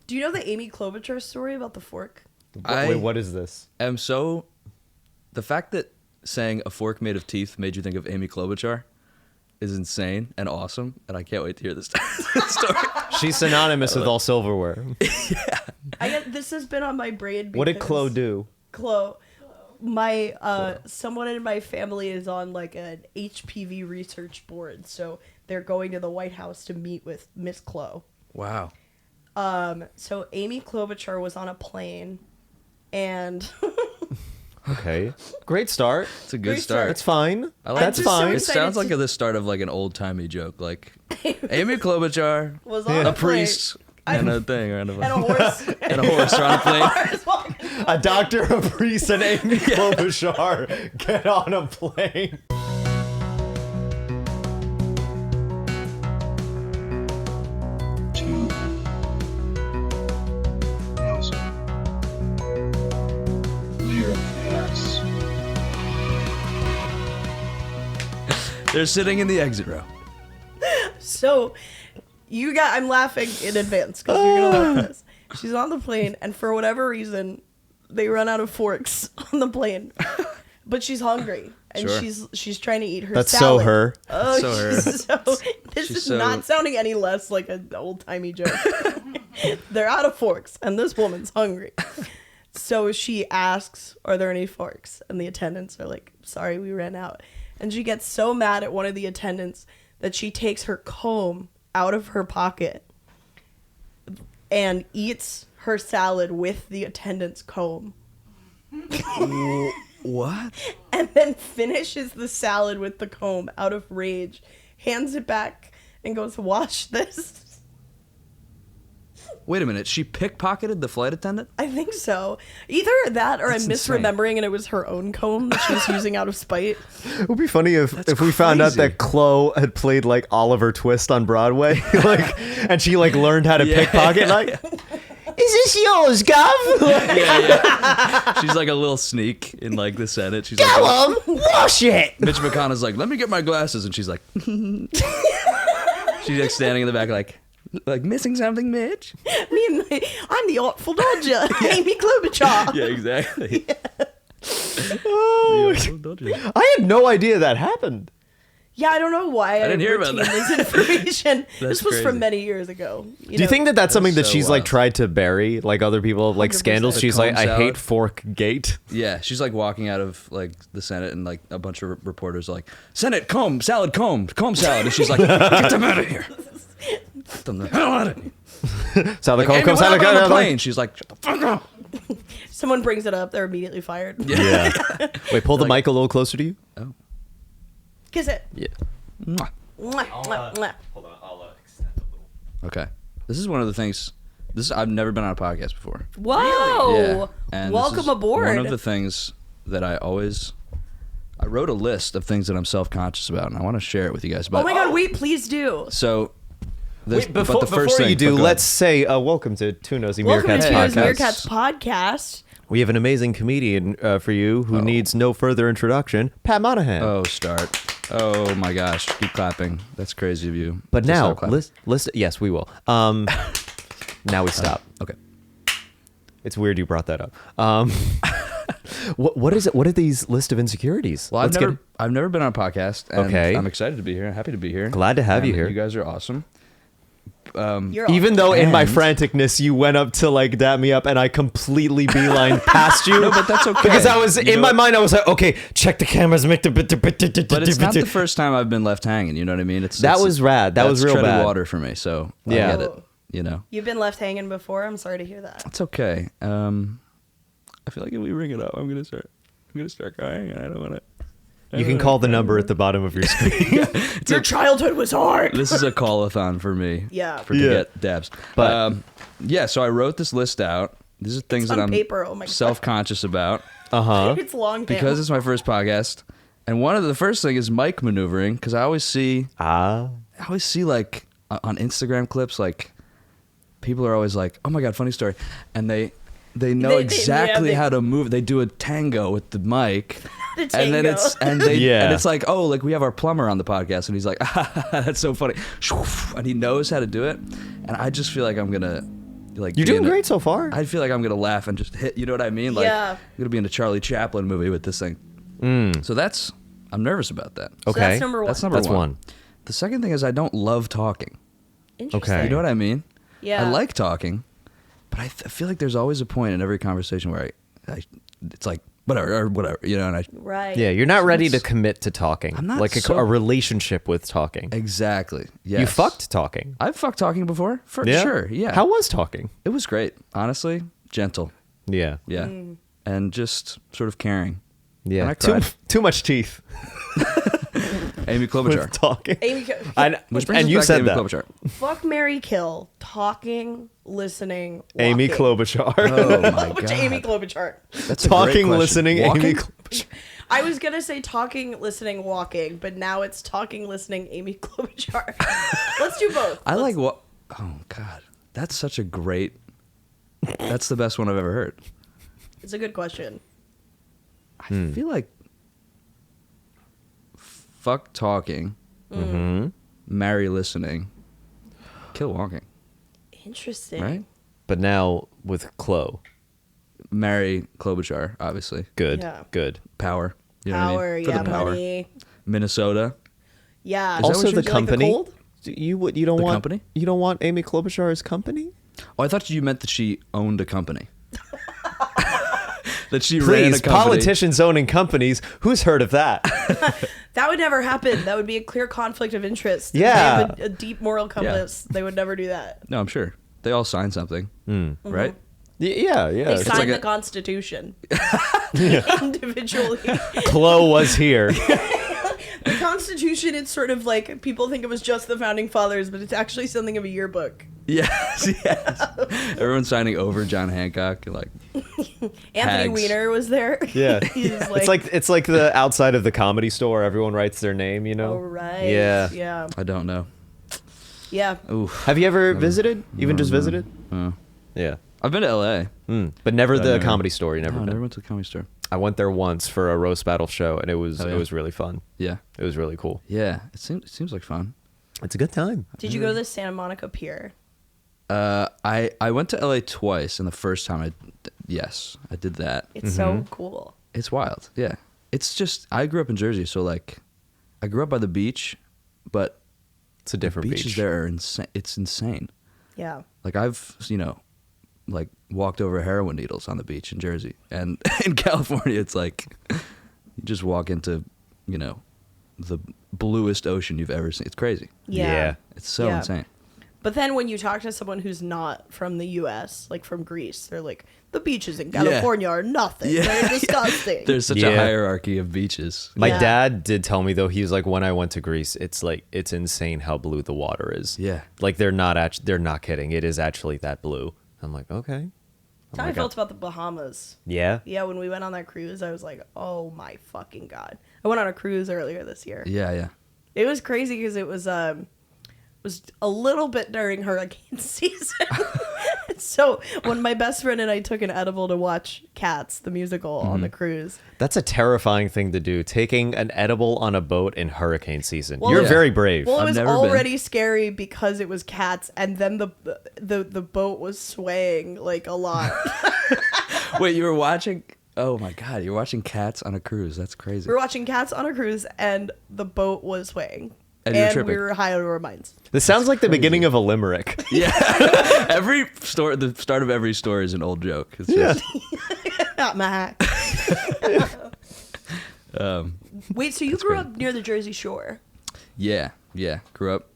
Do you know the Amy Klobuchar story about the fork? Wait, what is this? The fact that saying a fork made of teeth made you think of Amy Klobuchar is insane and awesome, and I can't wait to hear this story. She's synonymous with all silverware. Yeah. This has been on my brain. What did Chloe do? Chloe, someone in my family is on like an HPV research board, so they're going to the White House to meet with Miss Chloe. Wow. So Amy Klobuchar was on a plane, and Okay, great start. It's a good start. That's fine. That's fine. It sounds like the start of like an old timey joke, like Amy Klobuchar was on a priest and a thing or and a horse and a horse are on a plane. A doctor, a priest, and Amy Klobuchar get on a plane. Nosy Meerkats. They're sitting in the exit row. So, I'm laughing in advance because you're gonna love this. She's on the plane, and for whatever reason, they run out of forks on the plane. But she's hungry, and Sure. she's trying to eat her That's salad. so her. Oh, So her. this She's is so- not sounding any less like an old timey joke. They're out of forks, and this woman's hungry. So she asks, "Are there any forks?" And the attendants are like, "Sorry, we ran out." And she gets so mad at one of the attendants that she takes her comb out of her pocket and eats her salad with the attendant's comb. What? And then finishes the salad with the comb out of rage, hands it back, and goes, "Wash this." Wait a minute. She pickpocketed the flight attendant? I think so. Either that or That's I'm insane. misremembering and it was her own comb that she was using out of spite. It would be funny if we found out crazy. that Chloe had played like Oliver Twist on Broadway, and she like learned how to pickpocket. Like, is this yours, Gov? Yeah. She's like a little sneak in like the Senate. She's like, Go on, wash it. Mitch McConnell's like, let me get my glasses, and she's like, she's like standing in the back, like missing something, Mitch. I'm the Artful Dodger, Amy Klobuchar. Yeah, exactly. Oh, I had no idea that happened. Yeah, I don't know why I didn't hear about retained that. this information. This was crazy. from many years ago. Do you think that that's something that so she's like wild. tried to bury, like other people, like 100%. scandals? The She's like, comb I salad? hate fork gate. Yeah, she's like walking out of like the Senate, and like a bunch of reporters are like, Senate, comb salad, comb salad, and she's like, get them out of here. Get them the hell out of here. Salad, Like, Amy, what happened on the plane? She's like, shut the fuck up. Someone brings it up, they're immediately fired. Yeah. Wait, pull the mic a little closer to you. Oh. Kiss it. Yeah. Mwah. Mwah, mwah, mwah. Hold on, I'll extend a little. Okay, this is one of the things. I've never been on a podcast before. Whoa. Yeah, and this Welcome is aboard. One of the things that I wrote a list of things that I'm self-conscious about, and I want to share it with you guys. But Oh my god, wait, please do. So, this, Wait, but the first before thing, you do, but go let's say welcome to Two Nosy Welcome Meerkats to Hey. Nosy podcast. Meerkats podcast. We have an amazing comedian for you who needs no further introduction, Pat Monaghan. Oh, start. Oh my gosh, keep clapping. That's crazy of you. But to now, stop clapping. list. Yes, we will. Now we stop. Okay. It's weird you brought that up. What is it? What are these list of insecurities? Well, Let's I've never been on a podcast. And Okay. I'm excited to be here. Happy to be here. Glad to have you And here. You guys are awesome. You're Even though in my And- franticness you went up to like dap me up and I completely beelined past you. No, but that's okay. Because I was You in know- my mind, I was like, okay, check the cameras, make the But it's not the first time I've been left hanging. You know what I mean? That was rad. That was that's real treaded bad. water for me. So Yeah. I get it. You know, You've been left hanging before. I'm sorry to hear that. it's okay. I feel like if we bring it up, I'm gonna start crying, and I don't want to. You can call the number at the bottom of your screen. Your childhood was hard. This is a call-a-thon for me. Yeah. To get dabs. But- yeah, so I wrote this list out. These are things It's that on I'm paper. Oh my God. self-conscious about It's long because it's my first podcast. And one of the first thing is mic maneuvering, because I always see like on Instagram clips, like people are always like, "Oh my god, funny story," and they know exactly how to move. They do a tango with the mic. And then it's like, oh, like we have our plumber on the podcast, and he's like, that's so funny, and he knows how to do it, and I just feel like I'm gonna like You're be doing in a- great so far. I feel like I'm gonna laugh and just hit. You know what I mean? Like Yeah. I'm gonna be in a Charlie Chaplin movie with this thing. So I'm nervous about that. So Okay. that's number one. That's number That's one. The second thing is I don't love talking. Interesting. Okay. You know what I mean? Yeah. I like talking, but I feel like there's always a point in every conversation where it's like whatever, you know, and I Right. Yeah, you're not ready to commit to talking. I'm not like so- a relationship with talking. exactly. Yes. You fucked talking. I've fucked talking before, for Yeah? sure. Yeah. How was talking? It was great, honestly. Gentle, Yeah. yeah, and just sort of caring. Yeah. And I cried. Too much teeth Amy Klobuchar. with talking. Amy, Which brings and us you back to said Amy that. Klobuchar. fuck, marry, kill. Talking, listening, walking. Amy Klobuchar. Oh my Which god. Amy Klobuchar. That's a great Talking, question. listening, Walking? Amy Klobuchar. I was gonna say talking, listening, walking, but now it's talking, listening, Amy Klobuchar. Let's do both. I like what? Oh god, that's such a great. That's the best one I've ever heard. It's a good question. I feel like fuck talking, marry listening, kill walking, Interesting. right? But now with Chloe. Marry Klobuchar, obviously. Good. Yeah. Good. Power. You know what I Power, mean? For yeah, the power. money. Minnesota. Yeah. Is that Also, what the you- like company. the cold? You don't The want company? You don't want Amy Klobuchar's company? Oh, I thought you meant that she owned a company. That she ran a Please, company. politicians owning companies. Who's heard of that? That would never happen. That would be a clear conflict of interest. If Yeah. They have a deep moral compass. They would never do that. No, I'm sure they all signed something, right? Yeah. They It's signed like the a- Constitution individually. Chloe was here. The Constitution, it's sort of like people think it was just the founding fathers, but it's actually something of a yearbook. Yes, yes. Everyone's signing over John Hancock. Like, Anthony Hags. Weiner was there. Yeah. He's It's like the outside of the Comedy Store. Everyone writes their name. You know. oh right. Yeah. Yeah. I don't know. Yeah. Oof. Have you ever visited? Even just visited? Yeah. I've been to L.A. But never But I the never- Comedy Store. You No, never I been. never went to the comedy store. I went there once for a roast battle show, and it was Oh, yeah? it was really fun. Yeah, It was really cool. yeah. It seems like fun. It's a good time. Did you go to the Santa Monica Pier? I went to L.A. twice, and the first time I did that. It's so cool. It's wild. Yeah, it's just I grew up in Jersey, so like, I grew up by the beach, but It's a different beaches beach. there are insane. It's insane. Yeah. Like I've like walked over heroin needles on the beach in Jersey, and in California it's like you just walk into the bluest ocean you've ever seen. It's crazy. Yeah. It's so Yeah. insane. But then when you talk to someone who's not from the U.S., like from Greece, they're like, the beaches in California are nothing. Yeah. They're disgusting. There's such Yeah. a hierarchy of beaches. My Yeah. dad did tell me though. He's like, when I went to Greece, it's insane how blue the water is. Yeah. Like they're not kidding. It is actually that blue. I'm like, okay. That's how my I felt God. about the Bahamas. Yeah. Yeah, when we went on that cruise, I was like, oh my fucking God. I went on a cruise earlier this year. Yeah, yeah. It was crazy because it was a little bit during hurricane season. So when my best friend and I took an edible to watch Cats, the musical, on the cruise. That's a terrifying thing to do. Taking an edible on a boat in hurricane season. Well, You're yeah. very brave. Well, it I've was never been. already scary because it was cats, and then the boat was swaying like a lot. Wait, you were watching? Oh my God, you're watching Cats on a cruise. That's crazy. We were watching Cats on a cruise, and the boat was swaying. And you were we tripping. were high out of our minds. This sounds like the beginning of a limerick. Yeah. The start of every story is an old joke. It's just, Not my hack. Wait, so you grew great. up near the Jersey Shore? yeah. Grew up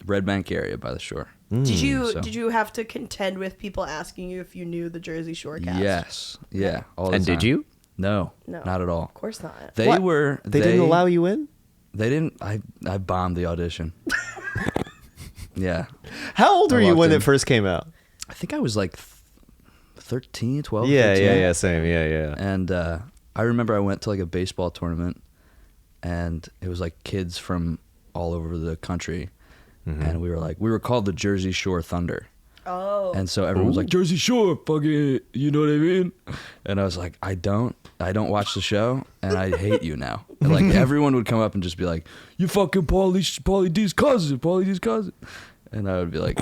Red Bank area by the shore. Did you so- did you have to contend with people asking you if you knew the Jersey Shore cast? Yes. Yeah. All the And did time. you? No. No. Not at all. Of course not. They What? were. They didn't allow you in? They didn't. I bombed the audition. Yeah. How old I were you walked when in. it first came out? I think I was like 13, 12. Yeah, 13. yeah, same. Yeah. And I remember I went to like a baseball tournament, and it was like kids from all over the country, and we were called the Jersey Shore Thunder. Oh. And so everyone was like, Jersey Shore, fucking, you know what I mean? And I was like, I don't watch the show, and I hate you now. And like everyone would come up and just be like, you fucking Pauly D's cousin. And I would be like,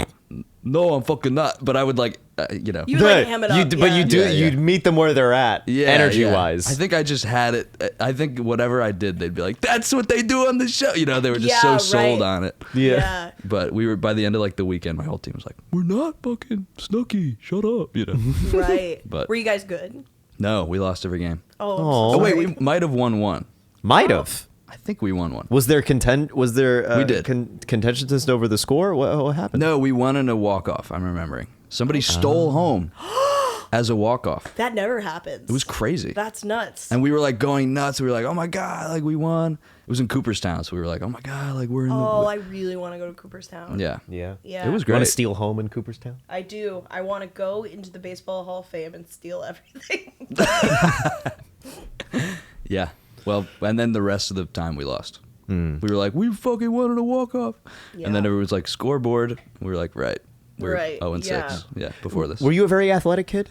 no, I'm fucking not. But I would like, you know. You would like ham it up. But you do. Yeah, yeah. You'd meet them where they're at. Energy yeah. wise. I think I just had it. I think whatever I did, they'd be like, "That's what they do on the show." You know, they were just so sold on it. Yeah. But we were by the end of like the weekend, my whole team was like, "We're not fucking Snooki. Shut up." You know. Right. But were you guys good? no, we lost every game. Oh, Aw. Oh wait, we might have won one. Might have. I think we won one. Was there We did. contentiousness over the score? What happened? No, we won in a walk-off. I'm remembering. Somebody stole home as a walk-off. that never happens. It was crazy. That's nuts. And we were like going nuts. We were like, "Oh my god, like we won!" It was in Cooperstown, so we were like, "Oh my god, like we're in." Oh, I really want to go to Cooperstown. yeah, Yeah. Yeah. It was You want great. to steal home in Cooperstown? I do. I want to go into the Baseball Hall of Fame and steal everything. Yeah. Well, and then the rest of the time we lost. We were like, "We fucking wanted to walk off," and then Yeah. everyone was like, "Scoreboard." We were like, "Right, we're Right, 0-6." Yeah, before this. Were you a very athletic kid?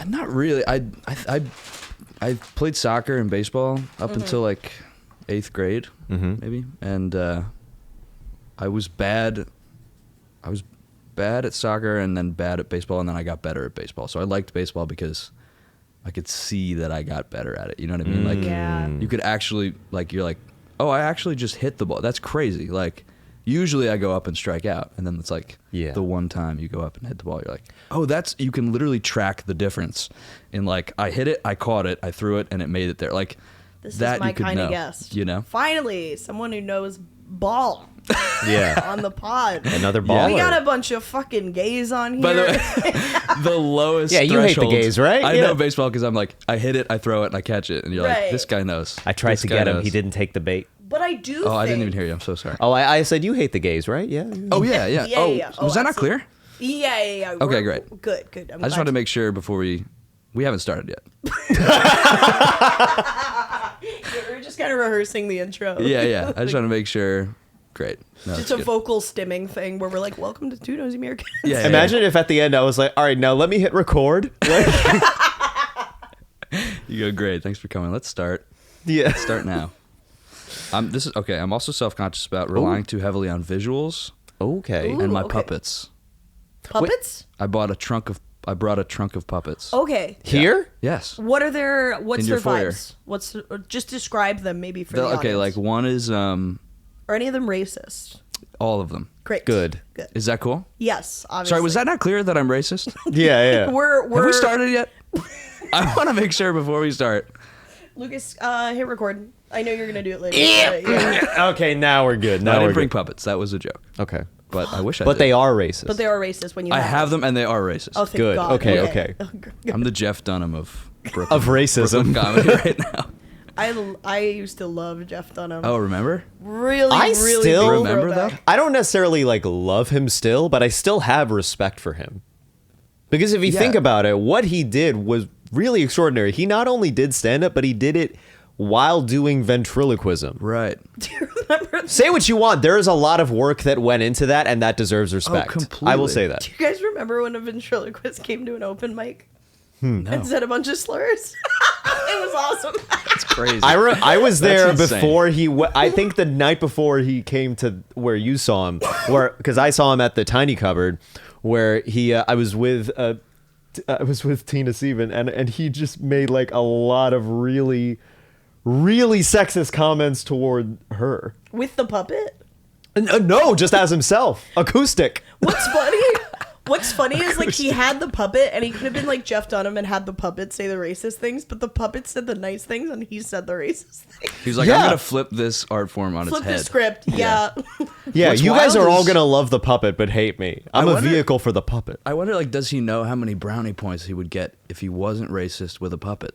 Not really. I played soccer and baseball up until like 8th grade, maybe, and I was bad. I was bad at soccer and then bad at baseball, and then I got better at baseball. So I liked baseball because I could see that I got better at it. You know what I mean? Like Yeah. you could actually like you're like, oh, I actually just hit the ball. That's crazy. Like usually I go up and strike out, and then it's like the one time you go up and hit the ball, you're like, oh, that's you can literally track the difference in like I hit it, I caught it, I threw it, and it made it there. Like This that is my you could kind know, of guest. you know? Finally, someone who knows ball Yeah. on the pod. Another Yeah. baller. We got a bunch of fucking gays on here. By the way, the lowest. Yeah, you hate the threshold- gays, right? I Yeah. know baseball because I'm like, I hit it, I throw it, and I catch it, and you're Right. like, this guy knows. I tried This to guy get him. knows. He didn't take the bait. but I do Oh, I didn't think- even hear you. I'm so sorry. Oh, I said you hate the gays, right? Yeah. Oh yeah, yeah. Yeah, oh, yeah. Oh, was that not absolutely. clear? Yeah. Okay, We're- great. Good. I just wanted to make sure before we haven't started yet. We're just kind of rehearsing the intro. Yeah. I just want to make sure. Great. No, Just it's a good. vocal stimming thing where we're like, welcome to Two Nosy Meerkats. Yeah, Imagine if at the end I was like, all right, now let me hit record. Like, You go great. Thanks for coming. Let's start. yeah. Start now. This is okay. I'm also self-conscious about relying too heavily on visuals Okay. Ooh. and my okay. puppets. Puppets? I brought a trunk of puppets. Okay. Here? Yes. What's In your their foyer. vibes? Just describe them maybe for the Okay, audience. like one is Are any of them racist? all of them. Great. Good. Is that cool? Yes, obviously. Sorry, was that not clear that I'm racist? Yeah. We're Have we started yet? I want to make sure before we start. Lucas, hit record. I know you're gonna do it later. but yeah. Okay, now we're good. No, Now I we're didn't bring good. puppets. That was a joke. Okay. But I wish I But did. they are racist. But they are racist when you I have them and they are racist. Oh, thank Good. God. Okay. I'm the Jeff Dunham of Brooklyn, Of racism. Brooklyn comedy right now. I used to love Jeff Dunham. Oh, remember? Really, I really still- big Remember throwback. that? I don't necessarily like love him still, but I still have respect for him. Because if you Yeah. think about it, what he did was really extraordinary. He not only did stand up, but he did it while doing ventriloquism. Right. Do you remember? Say what you want, there is a lot of work that went into that, and that deserves respect. completely. I will say that. Do you guys remember when a ventriloquist came to an open mic No. and said a bunch of slurs? It was awesome. That's crazy. I was there That's insane. before he. I think the night before he came to where you saw him, because I saw him at the Tiny Cupboard, where he. I was with Tina Seaven, and he just made like a lot of really sexist comments toward her. With the puppet? No, just as himself, acoustic. What's funny is like he had the puppet and he could have been like Jeff Dunham and had the puppet say the racist things, but the puppet said the nice things and he said the racist things. He's like, Yeah. I'm going to flip this art form on Flip its head. the script. Yeah. Yeah, What's you guys wild are all is- gonna love the puppet, but hate me. I'm I a wonder- vehicle for the puppet. I wonder, like, does he know how many brownie points he would get if he wasn't racist with a puppet?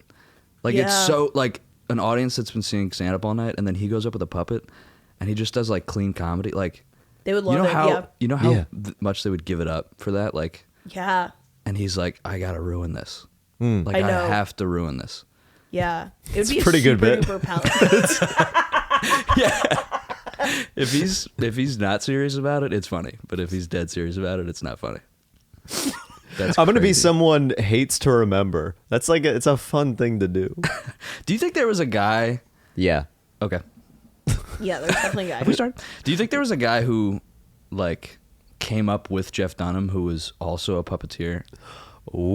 Like, it's Yeah. so, like, an audience that's been seeing stand-up all night, and then he goes up with a puppet, and he just does, like, clean comedy. Like, They would love you know it. how Yeah. you know how Yeah. much they would give it up for that? Like, Yeah. and he's like, I gotta ruin this. Hmm. Like, I I know. have to ruin this. Yeah. It would be pretty a good super bit. duper palette. If he's not serious about it, it's funny. But if he's dead serious about it, it's not funny. That's I'm gonna be crazy. someone hates to remember. That's like it's a fun thing to do. Do you think there was a guy? Yeah. Okay. Yeah, there's definitely a guy. Have we started? Do you think there was a guy who, like, came up with Jeff Dunham, who was also a puppeteer.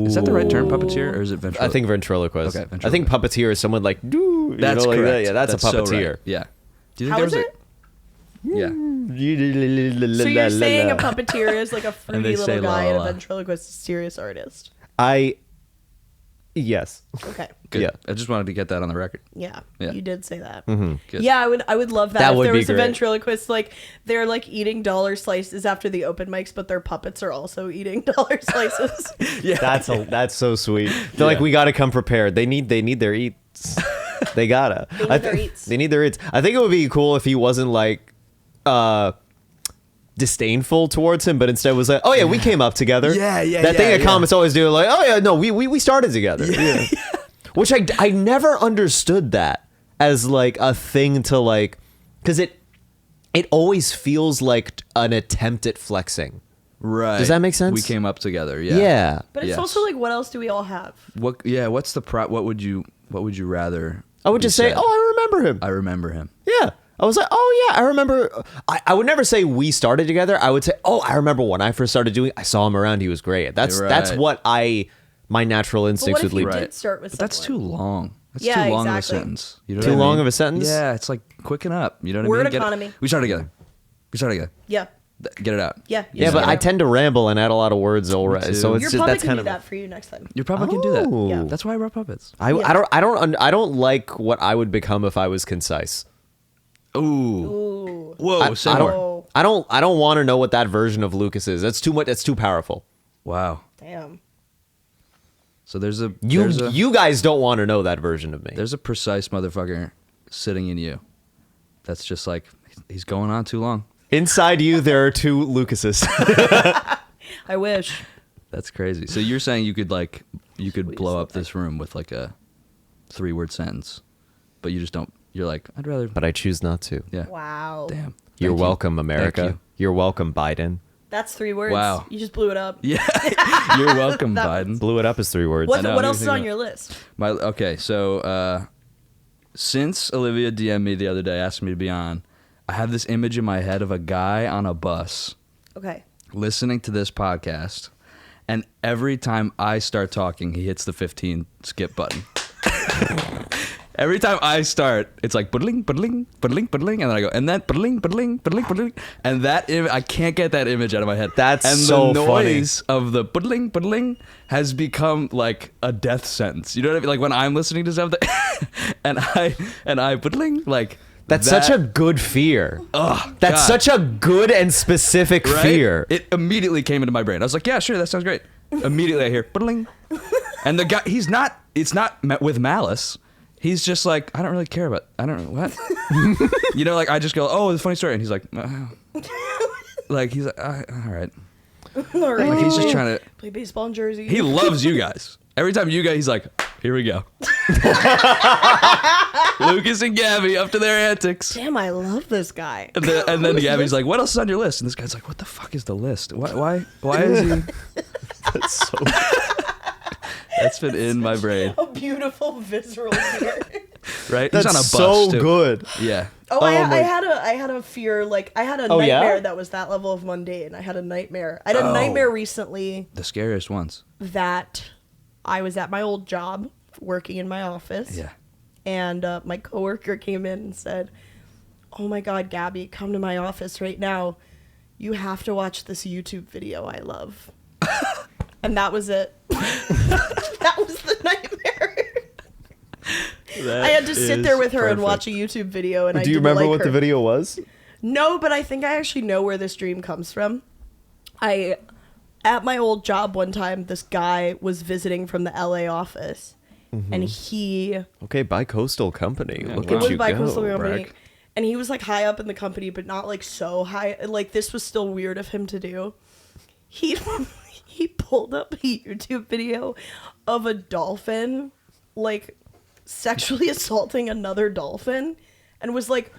Is that the right term, puppeteer, or is it ventriloquist? I think ventriloquist. Okay, I think puppeteer is someone like, do That's like correct. that. Yeah, that's a so puppeteer. right. Yeah. Do you think How there is was it? Yeah. So you're saying a puppeteer is like a And they fruity say little guy, la, la, and la. a ventriloquist is a serious artist. Yes. Okay. Good. Yeah. I just wanted to get that on the record. Yeah, Yeah. you did say that. Good. Yeah, I would love that. That if would there be was a great. ventriloquist, like they're like eating dollar slices after the open mics, but their puppets are also eating dollar slices. That's so sweet. They're like, Yeah. we gotta come prepared. They need their eats. They gotta. They need their eats. They need their eats. I think it would be cool if he wasn't like disdainful towards him, but instead was like, oh yeah, we came up together. Yeah, That thing that yeah. comics always do, like, oh yeah, no, we started together. Yeah. Which I never understood that as like a thing to like, because it always feels like an attempt at flexing. Right. Does that make sense? We came up together. Yeah. Yeah. But it's Yes. also like, what else do we all have? What? Yeah. What's the what would you rather? I would be just say, said? oh, I remember him. I remember him. Yeah. I was like, oh yeah, I remember. I would never say we started together. I would say, oh, I remember when I first started doing. I saw him around. He was great. That's Right. what my natural But instincts what if would you lead. did start with But that's too someone? long. That's Yeah, too long exactly. of a sentence. You know Too what I long mean? of a sentence? Yeah, it's like quicken up. You know what Word I mean? economy. We started together. Yeah. Get it out. Yeah. Yeah, but I tend to ramble and add a lot of words already. too. So it's Your just puppet that's can kind do of. that for you next time. Your puppet can do that. Oh. Yeah. That's why I wrote puppets. I don't like what I would become if I was concise. Ooh. Ooh. Whoa. Say I more. Oh, don't want to know what that version of Lucas is. That's too much. That's too powerful. Wow. damn. So there's a You guys don't want to know that version of me. there's a precise motherfucker sitting in you. That's just like he's going on too long. Inside you, there are two Lucases. I wish. That's crazy. So you're saying you could blow up this room with like a 3-word sentence, but you just don't. You're like, I'd rather. But I choose not to. Yeah. Wow. Damn. You're Thank you. welcome, America. Thank you. You're welcome, Biden. That's 3 words. Wow. You just blew it up. Yeah. You're welcome, That Biden. Blew it up as 3 words. What, know, what I else didn't is on think your list? Okay, so since Olivia DM'd me the other day, asked me to be on, I have this image in my head of a guy on a bus Okay. listening to this podcast, and every time I start talking, he hits the 15 skip button. Every time I start, it's like buddling, buddling, buddling, buddling, and then I go, and then buddling, buddling, buddling, buddling, and that I can't get that image out of my head. That's and so the funny. noise of the buddling, buddling has become like a death sentence. You know what I mean? Like when I'm listening to something, and I buddling, like That's that- such a good fear. Ugh, That's God. such a good and specific Right? fear. It immediately came into my brain. I was like, yeah, sure, that sounds great. Immediately I hear buddling, and the guy, it's not with malice. He's just like, I don't really care about. I don't know what. You know, like I just go, oh, it's a funny story, and he's like, like he's like, all right. All right. Like he's just trying to. play baseball in Jersey. He loves you guys. Every time you guys, he's like, here we go. Lukas and Gabby up to their antics. Damn, I love this guy. And then Gabby's like, what else is on your list? And this guy's like, what the fuck is the list? Why is he? That's so That's been in my brain, A beautiful visceral fear. right? That's he's on a bus so too. good. Yeah. Oh, Oh I my- had a fear, like I had a Oh, yeah? nightmare that was that level of mundane. I had a nightmare. I had a Oh. nightmare recently The scariest ones. that I was at my old job working in my office. Yeah. And my coworker came in and said, "Oh my God, Gabby, come to my office right now. You have to watch this YouTube video I love." And that was it. That was the nightmare. I had to sit there with her and watch a YouTube video, and I Do you didn't remember like what her. the video was? No, but I think I actually know where this dream comes from. At my old job one time, this guy was visiting from the LA office, and he Okay, bi-coastal company. Look it at was you by go. Coastal Company, brag. and he was like high up in the company, but not like so high. Like this was still weird of him to do. He he pulled up a YouTube video of a dolphin like sexually assaulting another dolphin, and was like,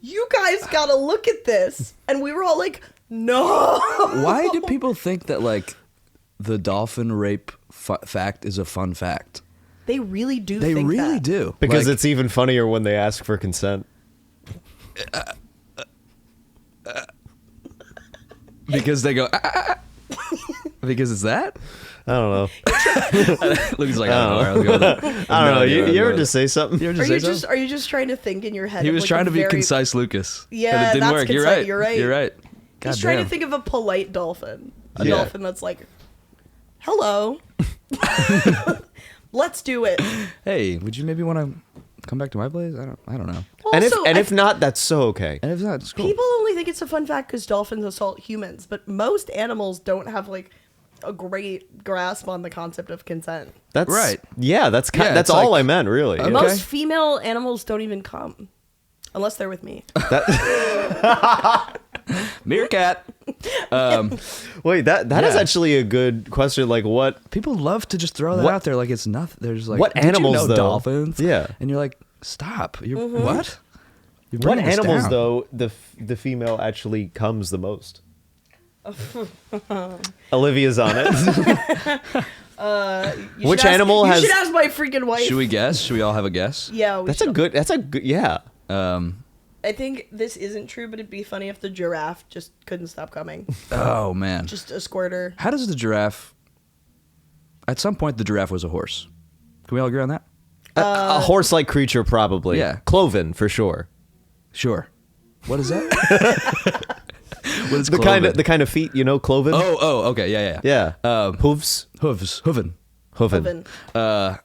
"You guys gotta look at this," and we were all like, "No." Why do people think that like the dolphin rape fact is a fun fact? They really do. They think really that. do. Because Like, it's even funnier when they ask for consent. Because they go, because it's that? I don't know. Lukas like, I don't know. All right, let's go with it. I don't know. You ever just just say something? You ever Are just say you something? just are you just trying to think in your head? He of was like trying a to be very- concise, Lukas. Yeah, but it didn't that's work. You're concise. right. You're right. You're right. He's God trying to damn. think of a polite dolphin. A Yeah. dolphin that's like, hello. Let's do it. Hey, would you maybe want to come back to my place? I don't know. And Also, if not, that's so okay. And if not, it's cool. people only think it's a fun fact because dolphins assault humans, but most animals don't have like a great grasp on the concept of consent. That's Right. Yeah, that's Yeah, that's it's all like- I meant, really. Okay. Most female animals don't even come. Unless they're with me. Meerkat. Wait, that is Yeah. actually a good question. Like, what? People love to just throw that What- out there like it's nothing. They're just like, What "Did you animals, know though?" dolphins? Yeah. And you're like, stop. You're Mm-hmm. what? You're What bringing us animals down. though the female actually comes the most? Olivia's on it. You Which should ask- animal has- You should ask my freaking wife. Should we guess? Should we all have a guess? Yeah, we That's a should. good. That's a good. Yeah. I think this isn't true, but it'd be funny if the giraffe just couldn't stop coming. Oh man. Just a squirter. How does the giraffe? At some point, the giraffe was a horse. Can we all agree on that? A horse-like creature, probably. Yeah. Cloven for sure. Sure. What is that? What is The cloven? kind of feet, cloven. Oh, okay, yeah. Yeah. Hooves. Hooven. Hooven. Oven.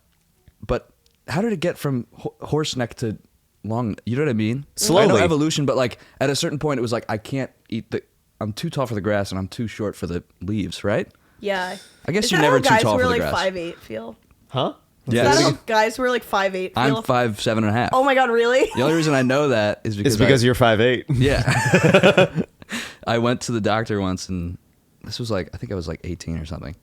But how did it get from horse neck to long? You know what I mean? Slowly. I know evolution, but like at a certain point, it was like I can't eat the. I'm too tall for the grass, and I'm too short for the leaves. Right? Yeah. I guess Is you're that never how too guys tall who for are the like grass. 5'8" feel? Huh? Yeah. Is that how guys who are like 5'8" feel? I'm 5'7.5". Oh my god, really? The only reason I know that is because It's because you're 5'8". Yeah. I went to the doctor once, and this was like, I think I was like 18 or something.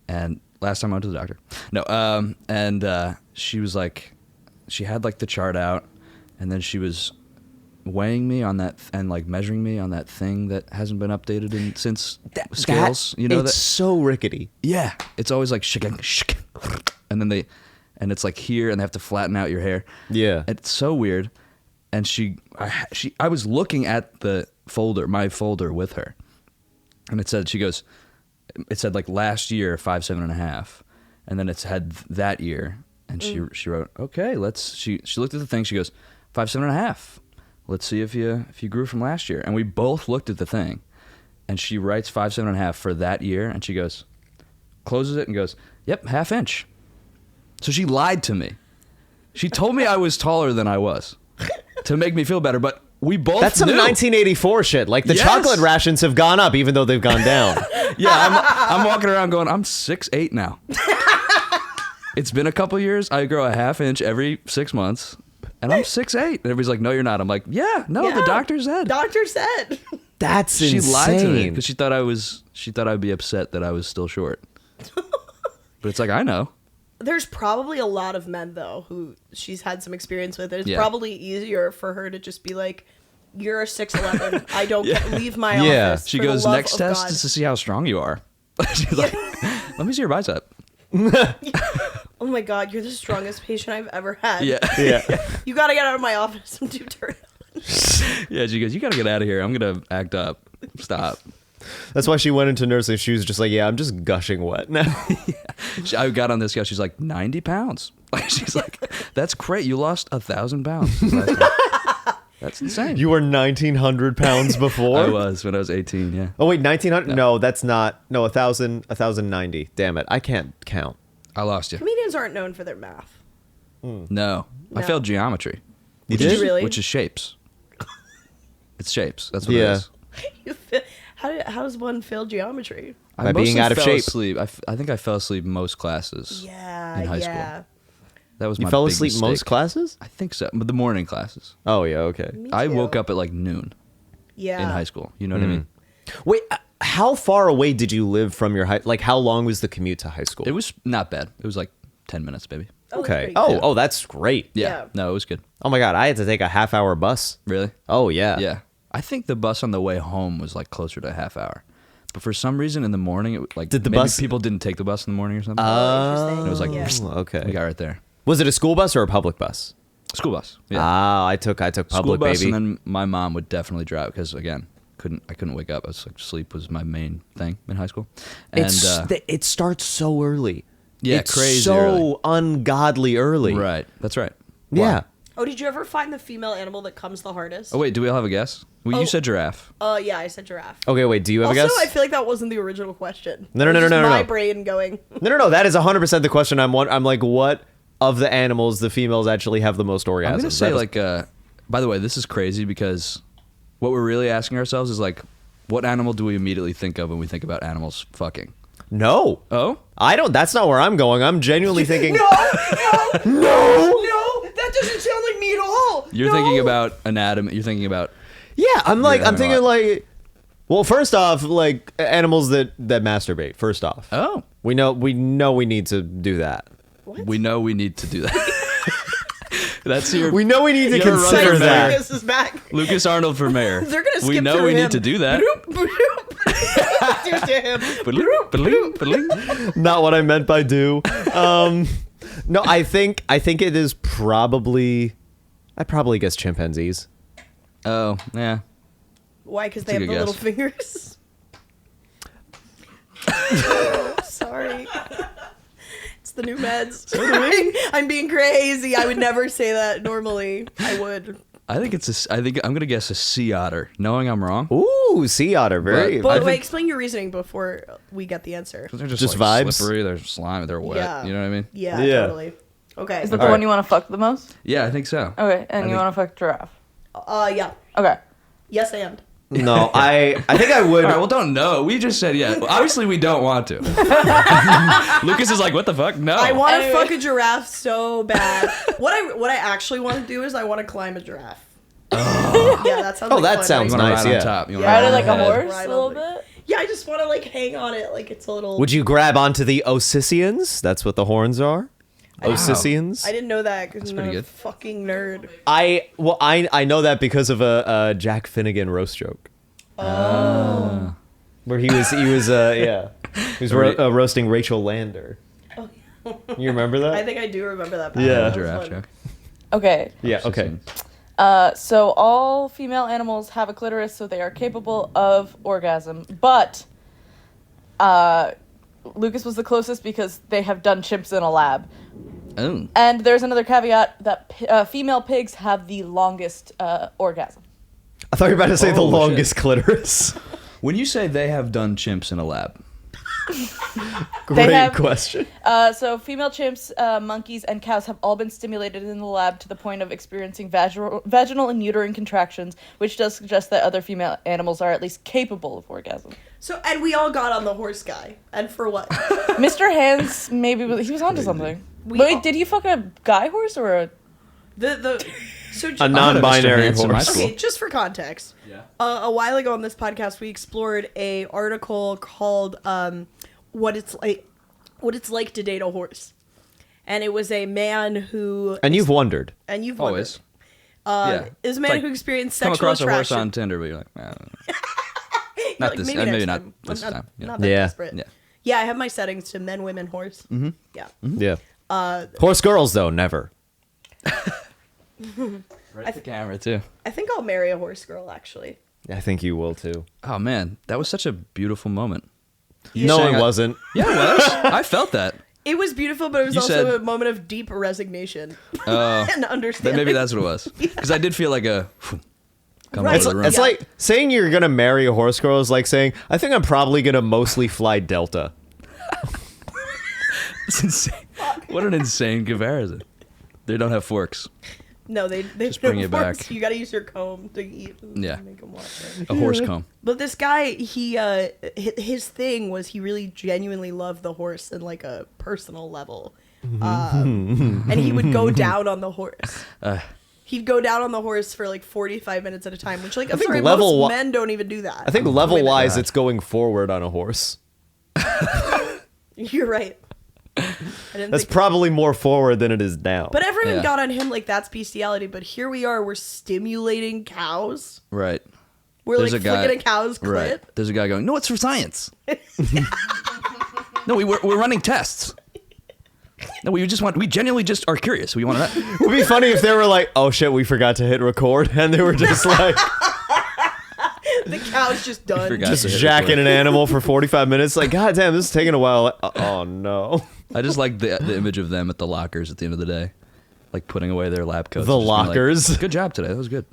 And last time I went to the doctor. No, she was like, she had like the chart out, and then she was weighing me on that, and like measuring me on that thing that hasn't been updated since scales. You know it's that? so rickety. Yeah. It's always like, and then and it's like here, and they have to flatten out your hair. Yeah. It's so weird. And I was looking at my folder with her, and it said like last year 5'7.5", and then it's had that year, and she wrote, okay, she looked at the thing, she goes 5'7.5". Let's see if you grew from last year. And we both looked at the thing, and she writes 5'7.5" for that year, and she goes, closes it and goes, yep, ½ inch. So she lied to me. She told me I was taller than I was to make me feel better, but we both That's some knew. 1984 shit. Like the Yes. chocolate rations have gone up, even though they've gone down. Yeah, I'm walking around going, I'm 6'8" now. It's been a couple years. I grow a ½ inch every 6 months, and I'm 6'8". And everybody's like, no, you're not. I'm like, yeah, no, Yeah. the doctor said. Doctor said. That's She insane. lied to me because she thought I'd be upset that I was still short. But it's like, I know. There's probably a lot of men though who she's had some experience with. And it's Yeah. probably easier for her to just be like, "You're a 6'11". I don't leave my Yeah. office." She for the goes, love next of test God." is to see how strong you are. She's like, let me see your bicep. Oh my god, you're the strongest patient I've ever had. Yeah. Yeah. You gotta get out of my office. I'm too tired. Yeah, she goes, you got to get out of here. I'm going to act up. Stop. That's why she went into nursing. She was just like, yeah, I'm just gushing wet now. I got on this guy. She's like, 90 pounds. She's like, that's great. You lost 1,000 pounds. That's insane. You were 1,900 pounds before? I was when I was 18, yeah. Oh, wait, 1,900? No, that's not. No, 1,090. Damn it. I can't count. I lost you. Comedians aren't known for their math. No. I No. failed geometry. You Did you did? really? Which is shapes. It's shapes. That's what Yeah. it is. How does one fail geometry? I By being mostly out of fell shape. Asleep. I think I fell asleep most classes. Yeah, In high school. yeah. That was You my fell big asleep mistake. most classes? I think so. But the morning classes. Oh, yeah, okay. Me I too. woke up at like noon Yeah. in high school. You know what I mean? Wait, how far away did you live from your high? Like, how long was the commute to high school? It was not bad. It was like 10 minutes, maybe. Oh, that's Okay. pretty Oh, good. oh, that's great. Yeah. Yeah. No, it was good. Oh my God, I had to take a half-hour bus. Really? Oh yeah. Yeah. I think the bus on the way home was like closer to a half hour. But for some reason in the morning, it like Did the maybe bus- people didn't take the bus in the morning or something. Interesting. And it was like, Yeah. Okay. we got right there. Was it a school bus or a public bus? School bus. Yeah. Ah, I took School public, bus, baby. and then my mom would definitely drive because again, couldn't wake up. I was like, sleep was my main thing in high school. And It starts so early. yeah, it's crazy so early. ungodly early. Right. That's right. Yeah. Oh, did you ever find the female animal that comes the hardest? Oh wait, do we all have a guess? Well, Oh. you said giraffe. Yeah, I said giraffe. Okay, wait. Do you have Also, a guess? I feel like that wasn't the original question. No, It was just no. my brain going. No. That is 100% the question. I'm like, what of the animals the females actually have the most orgasms? I'm gonna say That is- like. By the way, this is crazy because what we're really asking ourselves is like, what animal do we immediately think of when we think about animals fucking? no. Oh, I don't. That's not where I'm going. I'm genuinely thinking. No, that doesn't sound like me at all. you're thinking about anatomy. You're thinking about Yeah, I'm having thinking a lot. like. Well, first off, like animals that masturbate. First off, oh, we know we need to do that. we know we need to do that. That's your. We know we need to You're running consider for that. mayor. Lucas is back. Lucas Arnold for mayor. They're gonna skip We know through we him. need to do that. Do it to him. Ba-ling, ba-ling. Not what I meant by do. No, I think it is probably. I probably guess chimpanzees. Oh yeah. Why? Because they That's have a the good little guess. fingers. Sorry. It's the new meds. I'm being crazy. I would never say that normally. I would. I think I'm gonna guess a sea otter, knowing I'm wrong. Ooh, sea otter, very. But I wait, think- explain your reasoning before we get the answer. They're Just like vibes? slippery. They're slimy. They're wet. Yeah. You know what I mean? Yeah, Yeah. totally. Okay. Is that the Alright. one you want to fuck the most? Yeah, I think so. Okay, and you think- want to fuck giraffe. Yeah. Okay. Yes, and. No, I think I would. All right, well, don't know. We just said yeah. Well, obviously, we don't want to. Lucas is like, what the fuck? No. I want to Anyway. fuck a giraffe so bad. What I actually want to do is I want to climb a giraffe. Yeah, that sounds. Oh, like that fun, sounds You right? want nice, to ride yeah. on top. You wanna Yeah. Ride it like a on the head. horse Ride a on little the- bit. Yeah, I just want to like hang on it like it's a little. Would you grab onto the Ossicians? That's what the horns are. Ossicians. I didn't know that because I'm pretty a good. fucking nerd. I know that because of a Jack Finnegan roast joke. Oh. Where he was roasting Rachel Lander. You remember that? I think I do remember that. Yeah. That was Giraffe fun. joke. Okay. Yeah. Okay. So all female animals have a clitoris, so they are capable of orgasm. But Lucas was the closest because they have done chimps in a lab. Oh. And there's another caveat that female pigs have the longest orgasm. I thought you were about to say the Oh, shit. longest clitoris. When you say they have done chimps in a lab, Great have- question. So female chimps, monkeys, and cows have all been stimulated in the lab to the point of experiencing vaginal and uterine contractions, which does suggest that other female animals are at least capable of orgasm. So and we all got on the horse guy, and for what? Mr. Hands, maybe he was onto something. Wait, did he fuck a guy horse or a? A non-binary Hands in my horse. school. Okay, just for context. Yeah. A while ago on this podcast, we explored a article called "What It's Like to Date a Horse," and it was a man who And you've wondered. wondered. always. It was a man Like, who experienced Come sexual across a horse attraction. on Tinder, but you're like, You're not like, this- maybe maybe next not time. this I'm time, yeah. Not that Yeah. desperate. yeah. Yeah, I have my settings to men, women, horse. Mm-hmm. Yeah. Yeah. Horse girls though, never. Right at the camera too. I think I'll marry a horse girl. Actually. I think you will too. Oh man, that was such a beautiful moment. No, saying it wasn't. Yeah, it was. I felt that. It was beautiful, but it was You also said- a moment of deep resignation Oh, and then understanding. maybe that's what it was. Because I did feel like a come Right. over the room. It's like saying you're gonna marry a horse girl is like saying I think I'm probably gonna mostly fly Delta. It's insane. What an insane comparison. They don't have forks. No, they Just bring it back. You gotta use your comb to eat. And Yeah. Make them watch it. A horse comb. But this guy, his thing was he really genuinely loved the horse in like a personal level, and he would go down on the horse. He'd go down on the horse for like 45 minutes at a time, which like I'm think sorry, level most wa- men don't even do that. I think level Women. wise it's going forward on a horse. You're right. I didn't That's think. probably more forward than it is now. But everyone Yeah. got on him like that's bestiality. But here we are, we're stimulating cows. Right. We're There's like a guy- flicking a cow's clit. Right. There's a guy going, no, it's for science. No, we're running tests. No, we genuinely just are curious. We want to know. It would be funny if they were like, oh shit, we forgot to hit record. And they were just like, The cow's just done. forgot. Just to hit jacking record. an animal for 45 minutes. Like, God damn, this is taking a while. Oh, no. I just like the image of them at the lockers at the end of the day, like putting away their lab coats. The and just being like, lockers. good job today. That was good.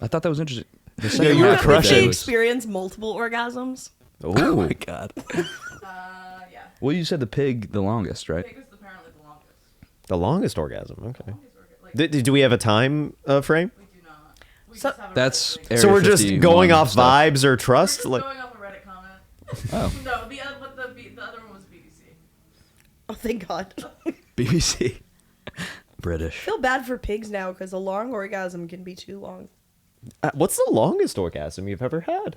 I thought that was interesting. The Yeah, second you were half of the crushing. day They was- experience multiple orgasms. Oh Ooh. my god. Yeah. Well, you said the pig the longest, right? Pig was apparently the longest. The longest orgasm. Okay. Like, Do we have a time frame? we do not. We So- just have a That's Reddit link. Area So we're just 51 going off stuff. vibes or We're trust? just Like, going off a Reddit comment. Oh, No, but the other one was BBC. Oh, thank God. BBC. I British. feel bad for pigs now because a long orgasm can be too long. what's the longest orgasm you've ever had?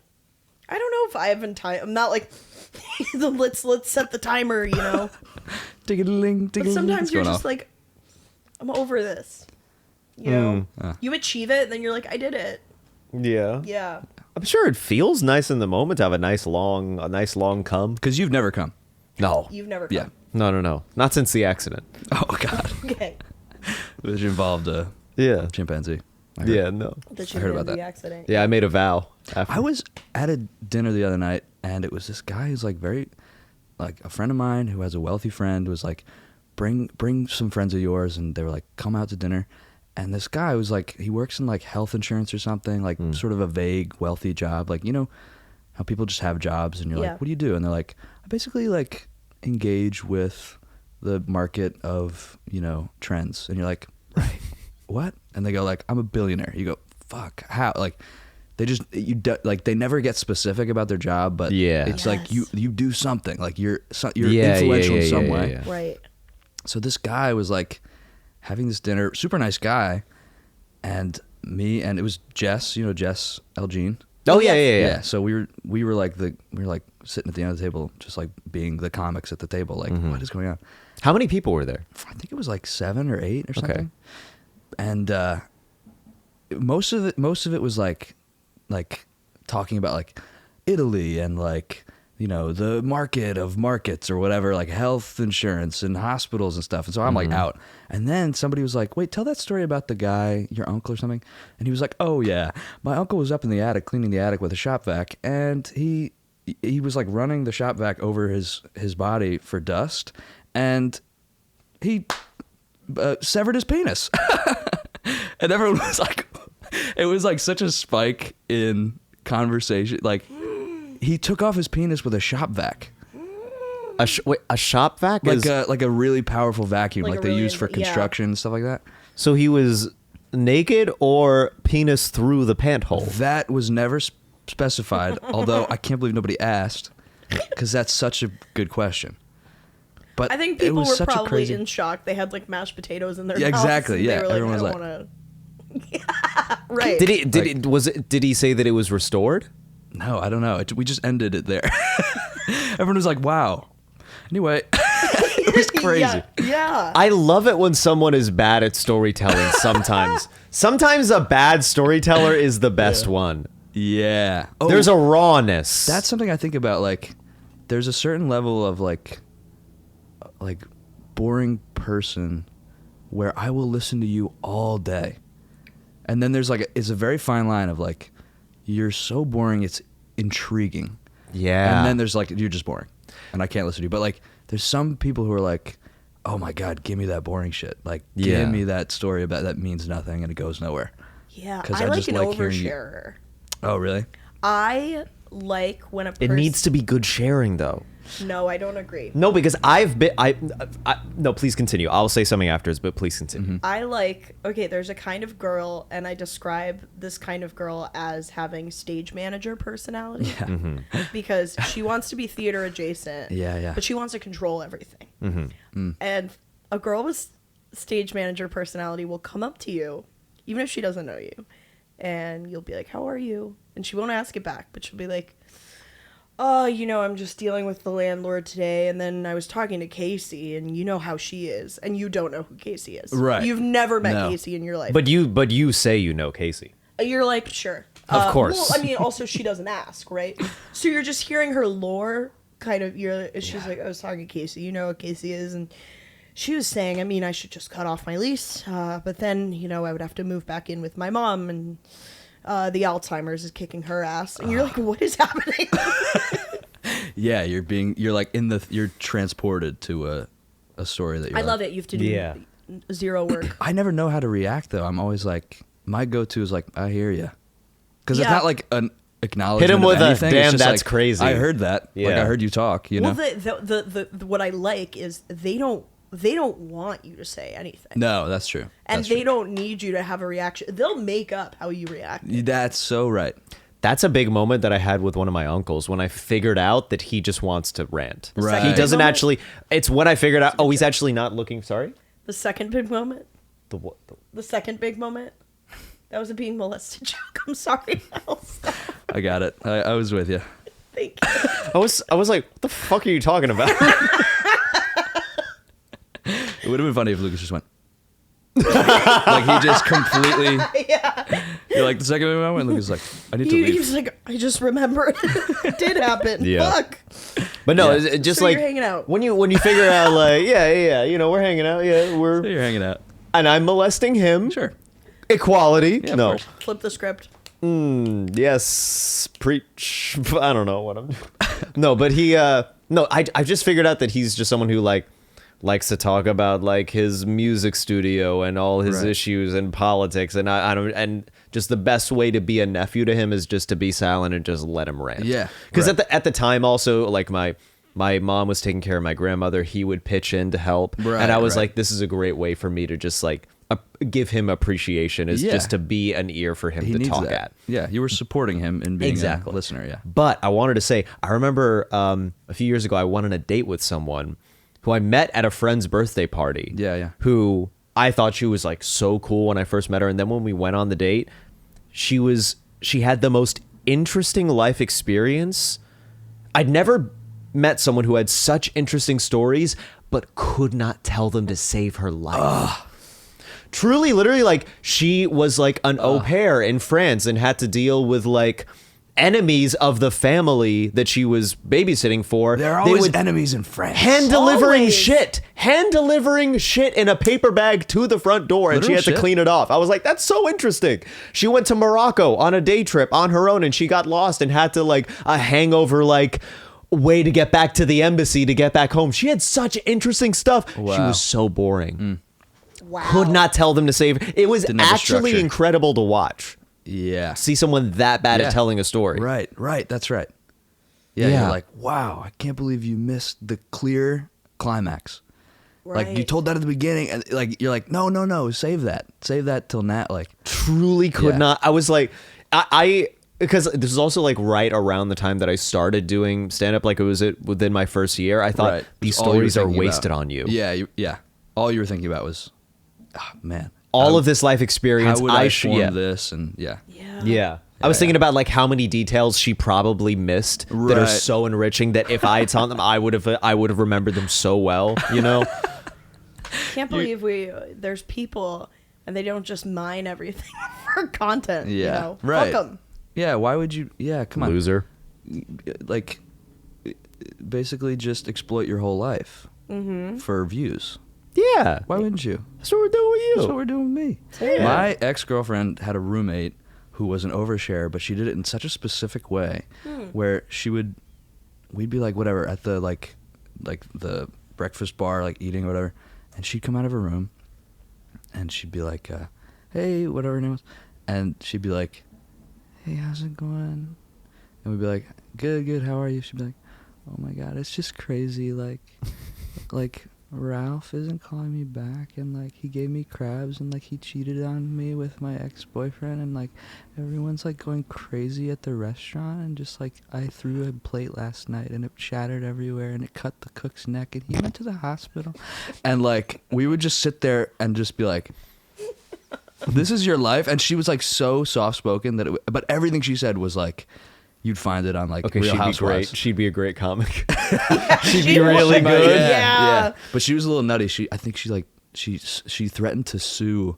I don't know if I haven't time. I'm not like, let's set the timer, you know. Ding-a-ling, But ding-a-ling. sometimes What's you're going just on? like, I'm over this. You know, Ah. you achieve it, and then you're like, I did it. Yeah. Yeah. I'm sure it feels nice in the moment to have a nice long cum. Because you've never come. No. You've never. Yeah. Come. No. Not since the accident. Oh god. Okay. Which involved a Yeah. chimpanzee. I heard. Yeah, no. That I heard about the that. accident. Yeah, I made a vow. After. I was at a dinner the other night, and it was this guy who's like very, like a friend of mine who has a wealthy friend was like, bring some friends of yours, and they were like, come out to dinner. And this guy was like, he works in like health insurance or something, like sort of a vague wealthy job, like, you know how people just have jobs, and you're Yeah. like, what do you do? And they're like, I basically like engage with the market of, you know, trends. And you're like, right, what? And they go like, I'm a billionaire. You go, fuck, how? Like, they just like they never get specific about their job, but Yeah. it's like you do something, like you're Yeah, influential in some yeah, way. yeah. Right. So this guy was like having this dinner, super nice guy, and me, and it was Jess, you know Jess Elgene. Oh yeah. Yeah. So we were like sitting at the end of the table, just like being the comics at the table, like what is going on? How many people were there? I think it was like 7 or 8 or Okay. something. And most of it was like talking about like Italy and like, you know, the market of markets or whatever, like health insurance and hospitals and stuff. And so I'm like out. And then somebody was like, wait, tell that story about the guy, your uncle or something. And he was like, oh yeah, my uncle was up in the attic cleaning the attic with a shop vac, and he was like running the shop vac over his body for dust, and he severed his penis. And everyone was like, it was like such a spike in conversation. Like, he took off his penis with a shop vac, A shop vac like is a really powerful vacuum, Like like a they really- use for yeah. construction and stuff like that. so he was naked or penis through the pant hole. That was never specified, although I can't believe nobody asked, because that's such a good question. But I think it people was were such a probably crazy... in shock. They had like mashed potatoes in their Yeah, mouths. exactly, and yeah. They were like, Everyone was I like- don't want to. Right. Did he say that it was restored? No, I don't know. We just ended it there. Everyone was like, wow. Anyway, it was crazy. Yeah. Yeah. I love it when someone is bad at storytelling sometimes. Sometimes a bad storyteller is the best one. Yeah. Oh, There's a rawness. that's something I think about. Like, there's a certain level of like boring person where I will listen to you all day, and then there's like it's a very fine line of like, you're so boring it's intriguing, yeah. and then there's like you're just boring, and I can't listen to you. But like, there's some people who are like, oh my god, give me that boring shit. Like, Yeah. give me that story about that means nothing and it goes nowhere. Yeah. 'Cause I I like just an like hearing you- oversharer. Oh really? I like when a it person. needs to be good sharing though. No, I don't agree. No, because I've been no, please continue. I'll say something afterwards, but please continue. I like, okay, there's a kind of girl, and I describe this kind of girl as having stage manager personality. Yeah. Because she wants to be theater adjacent. Yeah. But she wants to control everything. And a girl with stage manager personality will come up to you, even if she doesn't know you, and you'll be like, how are you? And she won't ask it back, but she'll be like, oh, you know, I'm just dealing with the landlord today, and then I was talking to Casey, and you know how she is, and you don't know who Casey is. Right. You've never met No. Casey in your life. But you say you know Casey. You're like, sure. Of course. Well, I mean, also she doesn't ask, right? So you're just hearing her lore, kind of. She's like, I was talking to Casey. You know what Casey is, and she was saying, I mean, I should just cut off my lease, but then, you know, I would have to move back in with my mom, and the Alzheimer's is kicking her ass, and you're like, what is happening? Yeah, you're transported to a story that you're I love it. You have to do zero work. I never know how to react though. I'm always like, my go-to is like, I hear you, because it's Yeah. not like an acknowledgement. Hit him with of a, anything. damn, It's just that's like, crazy. I heard that. Like Yeah. I heard you talk. You know. Well, the what I like is they don't want you to say anything. No, that's true. And That's they true. don't need you to have a reaction. They'll make up how you react. That's so right. That's a big moment that I had with one of my uncles when I figured out that he just wants to rant. Right. He doesn't Moment? actually. It's when I figured out. Oh, he's actually not looking. Sorry. The second big moment. The what? The second big moment. That was a being molested joke. I'm sorry. I'll stop. I got it. I was with you. Thank you. I was like, what the fuck are you talking about? It would have been funny if Lucas just went. Like he just completely. Yeah. You're like the second moment. And Lucas is like, I need to He leave. was like, I just remembered. It did happen. Yeah. Fuck. But no, Yeah. it's just So like you're hanging out. when you figure out like yeah, you know, we're hanging out, yeah, So we're you're hanging out. and I'm molesting him. Sure. Equality. Yeah, of no. course. Flip the script. Yes, preach. I don't know what I'm. No, but he. No, I just figured out that he's just someone who likes to talk about like his music studio and all his Right. issues and politics, and I don't, and just the best way to be a nephew to him is just to be silent and just let him rant. Yeah, because right. at the time also like my mom was taking care of my grandmother, he would pitch in to help, Right, and I was right. like, this is a great way for me to just like give him appreciation, is Yeah. just to be an ear for him He to needs talk that. at. Yeah, you were supporting him in being Exactly. a listener. Yeah. But I wanted to say, I remember a few years ago, I went on a date with someone who I met at a friend's birthday party. Yeah. Who I thought she was like so cool when I first met her. And then when we went on the date, she had the most interesting life experience. I'd never met someone who had such interesting stories, but could not tell them to save her life. Truly, literally, like she was like an au pair in France and had to deal with like enemies of the family that she was babysitting for. There are They always would enemies in France. hand delivering Always. shit in a paper bag to the front door, and she Literal had to shit? clean it off. I was like, that's so interesting. She went to Morocco on a day trip on her own, and she got lost and had to like a hangover like way to get back to the embassy to get back home. She had such interesting stuff. She Wow. was so boring. Wow. Could not tell them to save. It was Didn't have a actually structure. incredible to watch. Yeah. See someone that bad Yeah. at telling a story. Right. That's right. Yeah, Yeah. You're like, wow, I can't believe you missed the clear climax. Like you Right. told that at the beginning, and like you're like, no, save that till now. Like, Truly could Yeah. not. I was like, I because this is also like right around the time that I started doing stand up. Like it was within my first year. I thought right. these All you were stories are thinking wasted about. on you. Yeah. All you were thinking about was, man, All how- of this life experience. How would I should. form Yeah. this? And yeah. Yeah. I was Yeah, thinking yeah. about like how many details she probably missed that are Right. so enriching that if I had taught them, I would have remembered them so well. You know. Can't believe there's people and they don't just mine everything for content. You Yeah. know? Right. Fuck 'em. Yeah. Why would you? Yeah. Come on. Loser. Like, basically, just exploit your whole life for views. Yeah. Why wouldn't you? That's what we're doing with you. That's what we're doing with me. Yeah. My ex-girlfriend had a roommate who was an overshare, but she did it in such a specific way where we'd be like whatever at the like the breakfast bar, like eating or whatever, and she'd come out of her room and she'd be like, hey, whatever her name was, and she'd be like, hey, how's it going? And we'd be like, good, how are you? She'd be like, oh my god, it's just crazy, like Ralph isn't calling me back, and like he gave me crabs, and like he cheated on me with my ex-boyfriend, and like everyone's like going crazy at the restaurant, and just like I threw a plate last night and it shattered everywhere and it cut the cook's neck and he went to the hospital. And like we would just sit there and just be like, this is your life. And she was like so soft-spoken that but everything she said was like you'd find it on like Okay, Real she'd be Housewives. great. She'd be a great comic. She'd be really good. Yeah. But she was a little nutty. I think she threatened to sue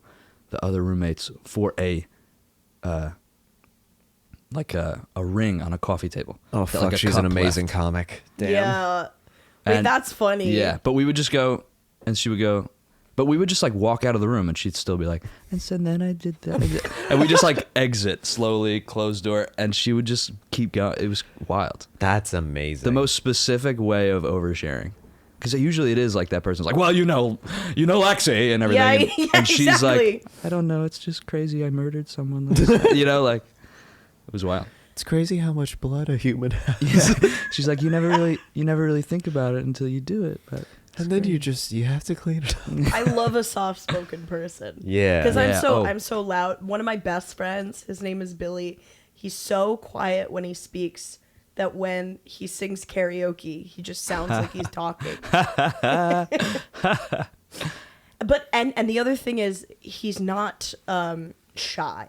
the other roommates for a ring on a coffee table. Oh That, fuck, like, a she's an cup amazing left. comic. Damn. Yeah. Wait, And- that's funny. Yeah, but we would just go, and she would go, But we would just like walk out of the room and she'd still be like, and so then I did that. And we just like exit slowly, close door, and she would just keep going. It was wild. That's amazing. The most specific way of oversharing. Because usually it is like that person's like, well, you know Lexi and everything. Yeah, and she's exactly. like, I don't know. It's just crazy. I murdered someone. Like, it was wild. It's crazy how much blood a human has. Yeah. She's like, you never really think about it until you do it. But And then you have to clean it up. I love a soft-spoken person. Yeah. Because Yeah. I'm so loud. One of my best friends, his name is Billy. He's so quiet when he speaks that when he sings karaoke, he just sounds like he's talking. But and the other thing is he's not shy.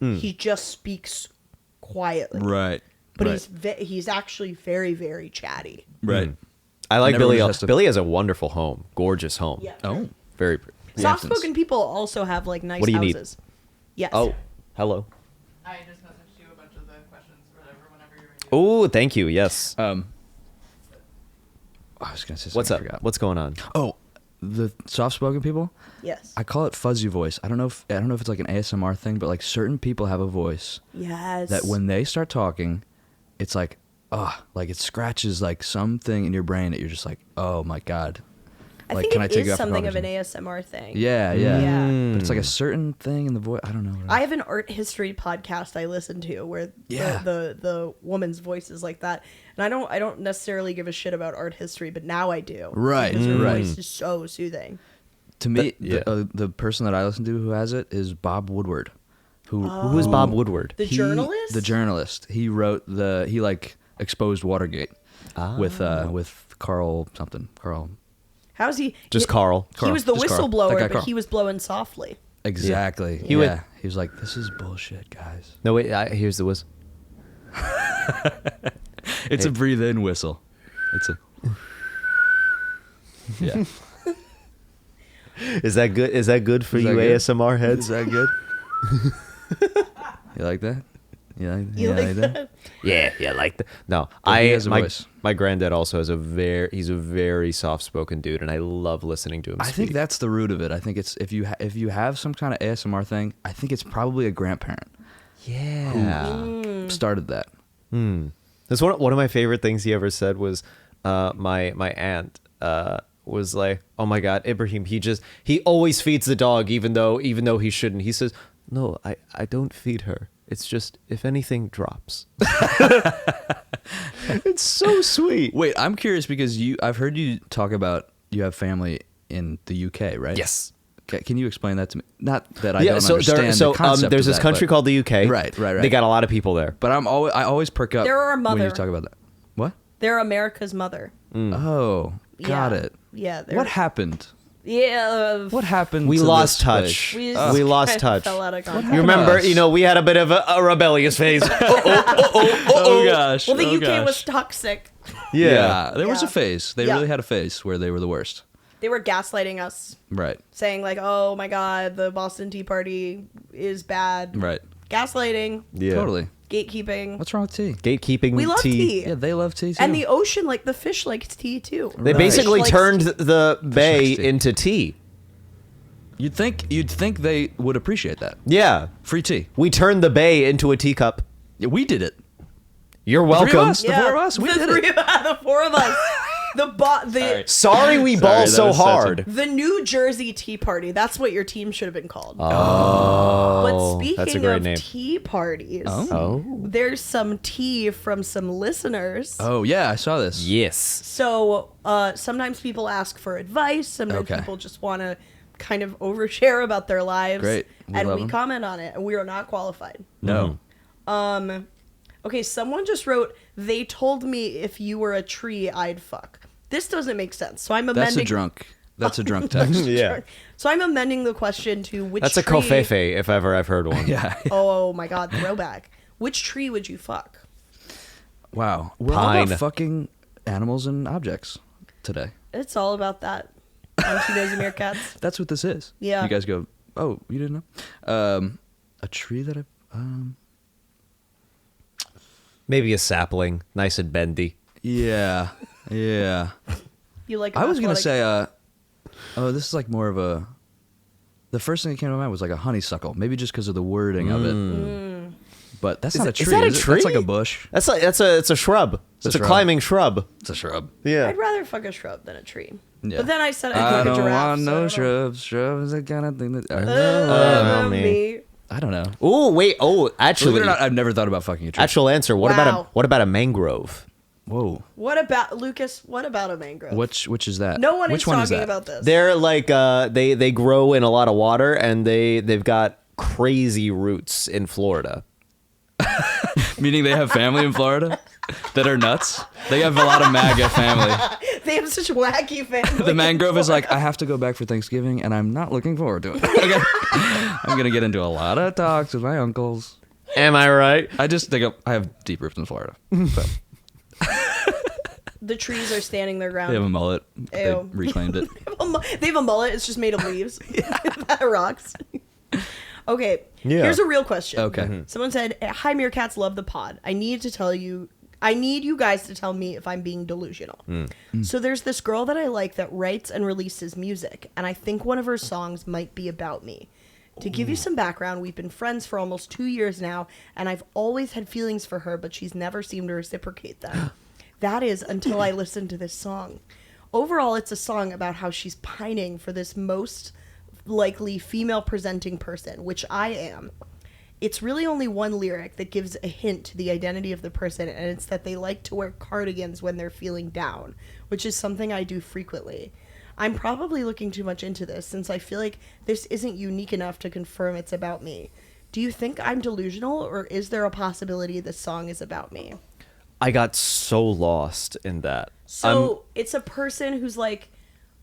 He just speaks quietly. right. But right. he's actually very, very chatty. right. I like And everyone Billy. has to- Billy has a wonderful home. Gorgeous home. Yeah. Oh. Very. Soft-spoken people also have like nice What do you need? houses. Yes. Oh, hello. I just messaged you a bunch of the questions whenever you're ready. Oh, thank you. Yes. I was gonna say something. What's I up? forgot. What's going on? Oh, the soft-spoken people. Yes. I call it fuzzy voice. I don't know if it's like an ASMR thing, but like certain people have a voice Yes. that when they start talking, it's like, like it scratches like something in your brain that you're just like, oh my god. I Like, think can I it take you is out for something of an coffee? ASMR thing. Yeah. Yeah. But it's like a certain thing in the voice. I don't know. I have an art history podcast I listen to where Yeah. the woman's voice is like that, and I don't necessarily give a shit about art history, but now I do. Right, Because her right. voice is so soothing. To me, yeah. the person that I listen to who has it is Bob Woodward. Who is Bob Woodward? The journalist. The journalist. He wrote he like exposed Watergate with Carl something. Carl. How's he? Just Carl. He was the Just Carl. That whistleblower, guy but Carl. he was blowing softly. Exactly. He would- He was like, "This is bullshit, guys." No, wait. Here's the whistle. It's a breathe in whistle. It's a. Yeah. Is that good? Is that good for Is that you good? ASMR Is heads? that good? You like that? You like that? Yeah, like that. No, But he has a voice. my granddad also has he's a very soft spoken dude, and I love listening to him. I think speak. that's the root of it. I think it's if you have some kind of ASMR thing, I think it's probably a grandparent yeah. started that. That's one of my favorite things he ever said was my aunt was like, oh my god, Ibrahim, he always feeds the dog even though he shouldn't. He says, no, I don't feed her. It's just if anything drops. It's so sweet. Wait, I'm curious because I've heard you talk about you have family in the UK, right? Yes. Can you explain that to me? Not that I don't understand the concept there's of this that, country but- called the UK. Right. They got a lot of people there. But I always perk up They're our when mother. you talk about that. What? They're America's mother. Oh, got Yeah. it. Yeah. What happened? Yeah. What happened? We to lost this place? touch. We, We lost touch. Fell out of contact. You remember, us? we had a bit of a rebellious phase. Oh gosh. Well, the oh, UK gosh. was toxic. Yeah, there was a Yeah. phase. They Yeah. really had a phase where they were the worst. They were gaslighting us, Right. saying like, "Oh my God, the Boston Tea Party is bad." Right. Gaslighting, Yeah. Totally. gatekeeping. What's wrong with tea? Gatekeeping We love tea. Yeah, they love tea too. And the ocean, like the fish, likes tea too. They Right. basically Fish likes- turned the bay likes tea. into tea. You'd think they would appreciate that. Yeah. Free tea. We turned the bay into a teacup. Yeah, we did it. You're three of welcome. us. The four of us, we the did three it. Of, the four of us. Sorry we ball that so was such a- hard. The New Jersey Tea Party. That's what your team should have been called. Oh, But speaking that's a great of name. tea parties, Oh. there's some tea from some listeners. Oh yeah, I saw this. Yes. So sometimes people ask for advice. Sometimes Okay. people just want to kind of overshare about their lives. Great. We And love we 'em. comment on it. And we are not qualified. No. Okay, someone just wrote, they told me if you were a tree, I'd fuck. This doesn't make sense. So I'm amending. That's a drunk text. Yeah. So I'm amending the question to which That's a tree... kofefe, if ever I've heard one. Yeah. Oh my God, throwback. Which tree would you fuck? Wow. We're all Pine. about fucking animals and objects today. It's all about that. On Nosy Meerkats. That's what this is. Yeah. You guys go, oh, you didn't know? A tree that Maybe a sapling, nice and bendy. yeah. Yeah. You like? I was going to athletic- say, Oh, this is like more of a. The first thing that came to my mind was like a honeysuckle, maybe just because of the wording of it. But that's not a tree. Is that a it? tree? That's like a bush. It's a shrub. It's a shrub. climbing shrub. It's a shrub. Yeah. I'd rather fuck a shrub than a tree. Yeah. But then I said I I'd fuck a don't giraffe. want so no I don't know. shrubs. Shrubs is the kind of thing that. Me. I don't know. Oh wait. Oh, Believe actually, it or not, I've never thought about fucking a tree. actual answer. What Wow. about a mangrove? Whoa. What about Lucas? What about a mangrove? Which is that? No one Which is one talking is that? about this. They're like they grow in a lot of water and they've got crazy roots in Florida. Meaning they have family in Florida that are nuts. They have a lot of MAGA family. They have such wacky family. The mangrove is like, I have to go back for Thanksgiving, and I'm not looking forward to it. Okay. I'm gonna get into a lot of talks with my uncles. Am I right? I just think I have deep roots in Florida. So The trees are standing their ground. they have a mullet. They Ew. reclaimed it. They have a mullet. It's just made of leaves. That rocks. Okay. Yeah. Here's a real question. Okay. Someone said, "Hi, Meerkats, love the pod. I need you guys to tell me if I'm being delusional. So there's this girl that I like that writes and releases music, and I think one of her songs might be about me. To give you some background, we've been friends for almost 2 years now, and I've always had feelings for her, but she's never seemed to reciprocate them. That is until I listened to this song. Overall, it's a song about how she's pining for this most likely female presenting person, which I am. It's really only one lyric that gives a hint to the identity of the person, and it's that they like to wear cardigans when they're feeling down, which is something I do frequently. I'm probably looking too much into this, since I feel like this isn't unique enough to confirm it's about me. Do you think I'm delusional, or is there a possibility this song is about me?" I got so lost in that. So it's a person who's like,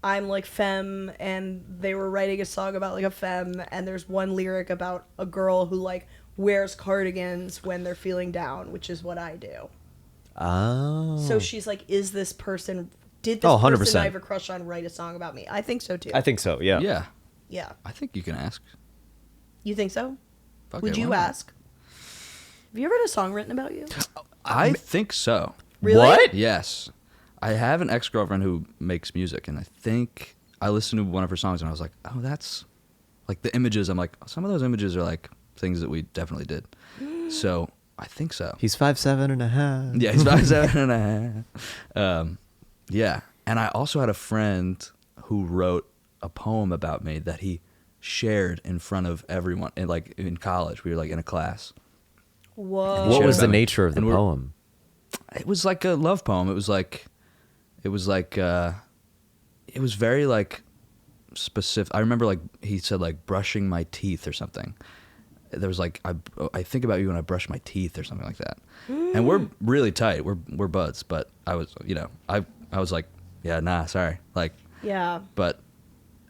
I'm like femme, and they were writing a song about like a femme, and there's one lyric about a girl who like wears cardigans when they're feeling down, which is what I do. Oh. So she's like, did this 100%. person I have a crush on write a song about me? I think so too. I think so. Yeah. Yeah. Yeah. I think you can ask. You think so? Fuck Would it, you why not? ask? Have you ever had a song written about you? I think so. Really? What? Yes. I have an ex-girlfriend who makes music, and I think I listened to one of her songs, and I was like, oh, that's... Like, the images, I'm like, some of those images are, like, things that we definitely did. So, I think so. He's 5'7.5". Yeah, he's 5'7.5". Yeah. And I also had a friend who wrote a poem about me that he shared in front of everyone, in college. We were, like, in a class. Whoa. What shared was the about me. nature of the And we're- poem? It was like a love poem. It was very like specific. I remember like he said like brushing my teeth or something. There was like I think about you when I brush my teeth or something like that. And we're really tight. We're buds. But I was I was like, yeah, nah, sorry. Like, Yeah. but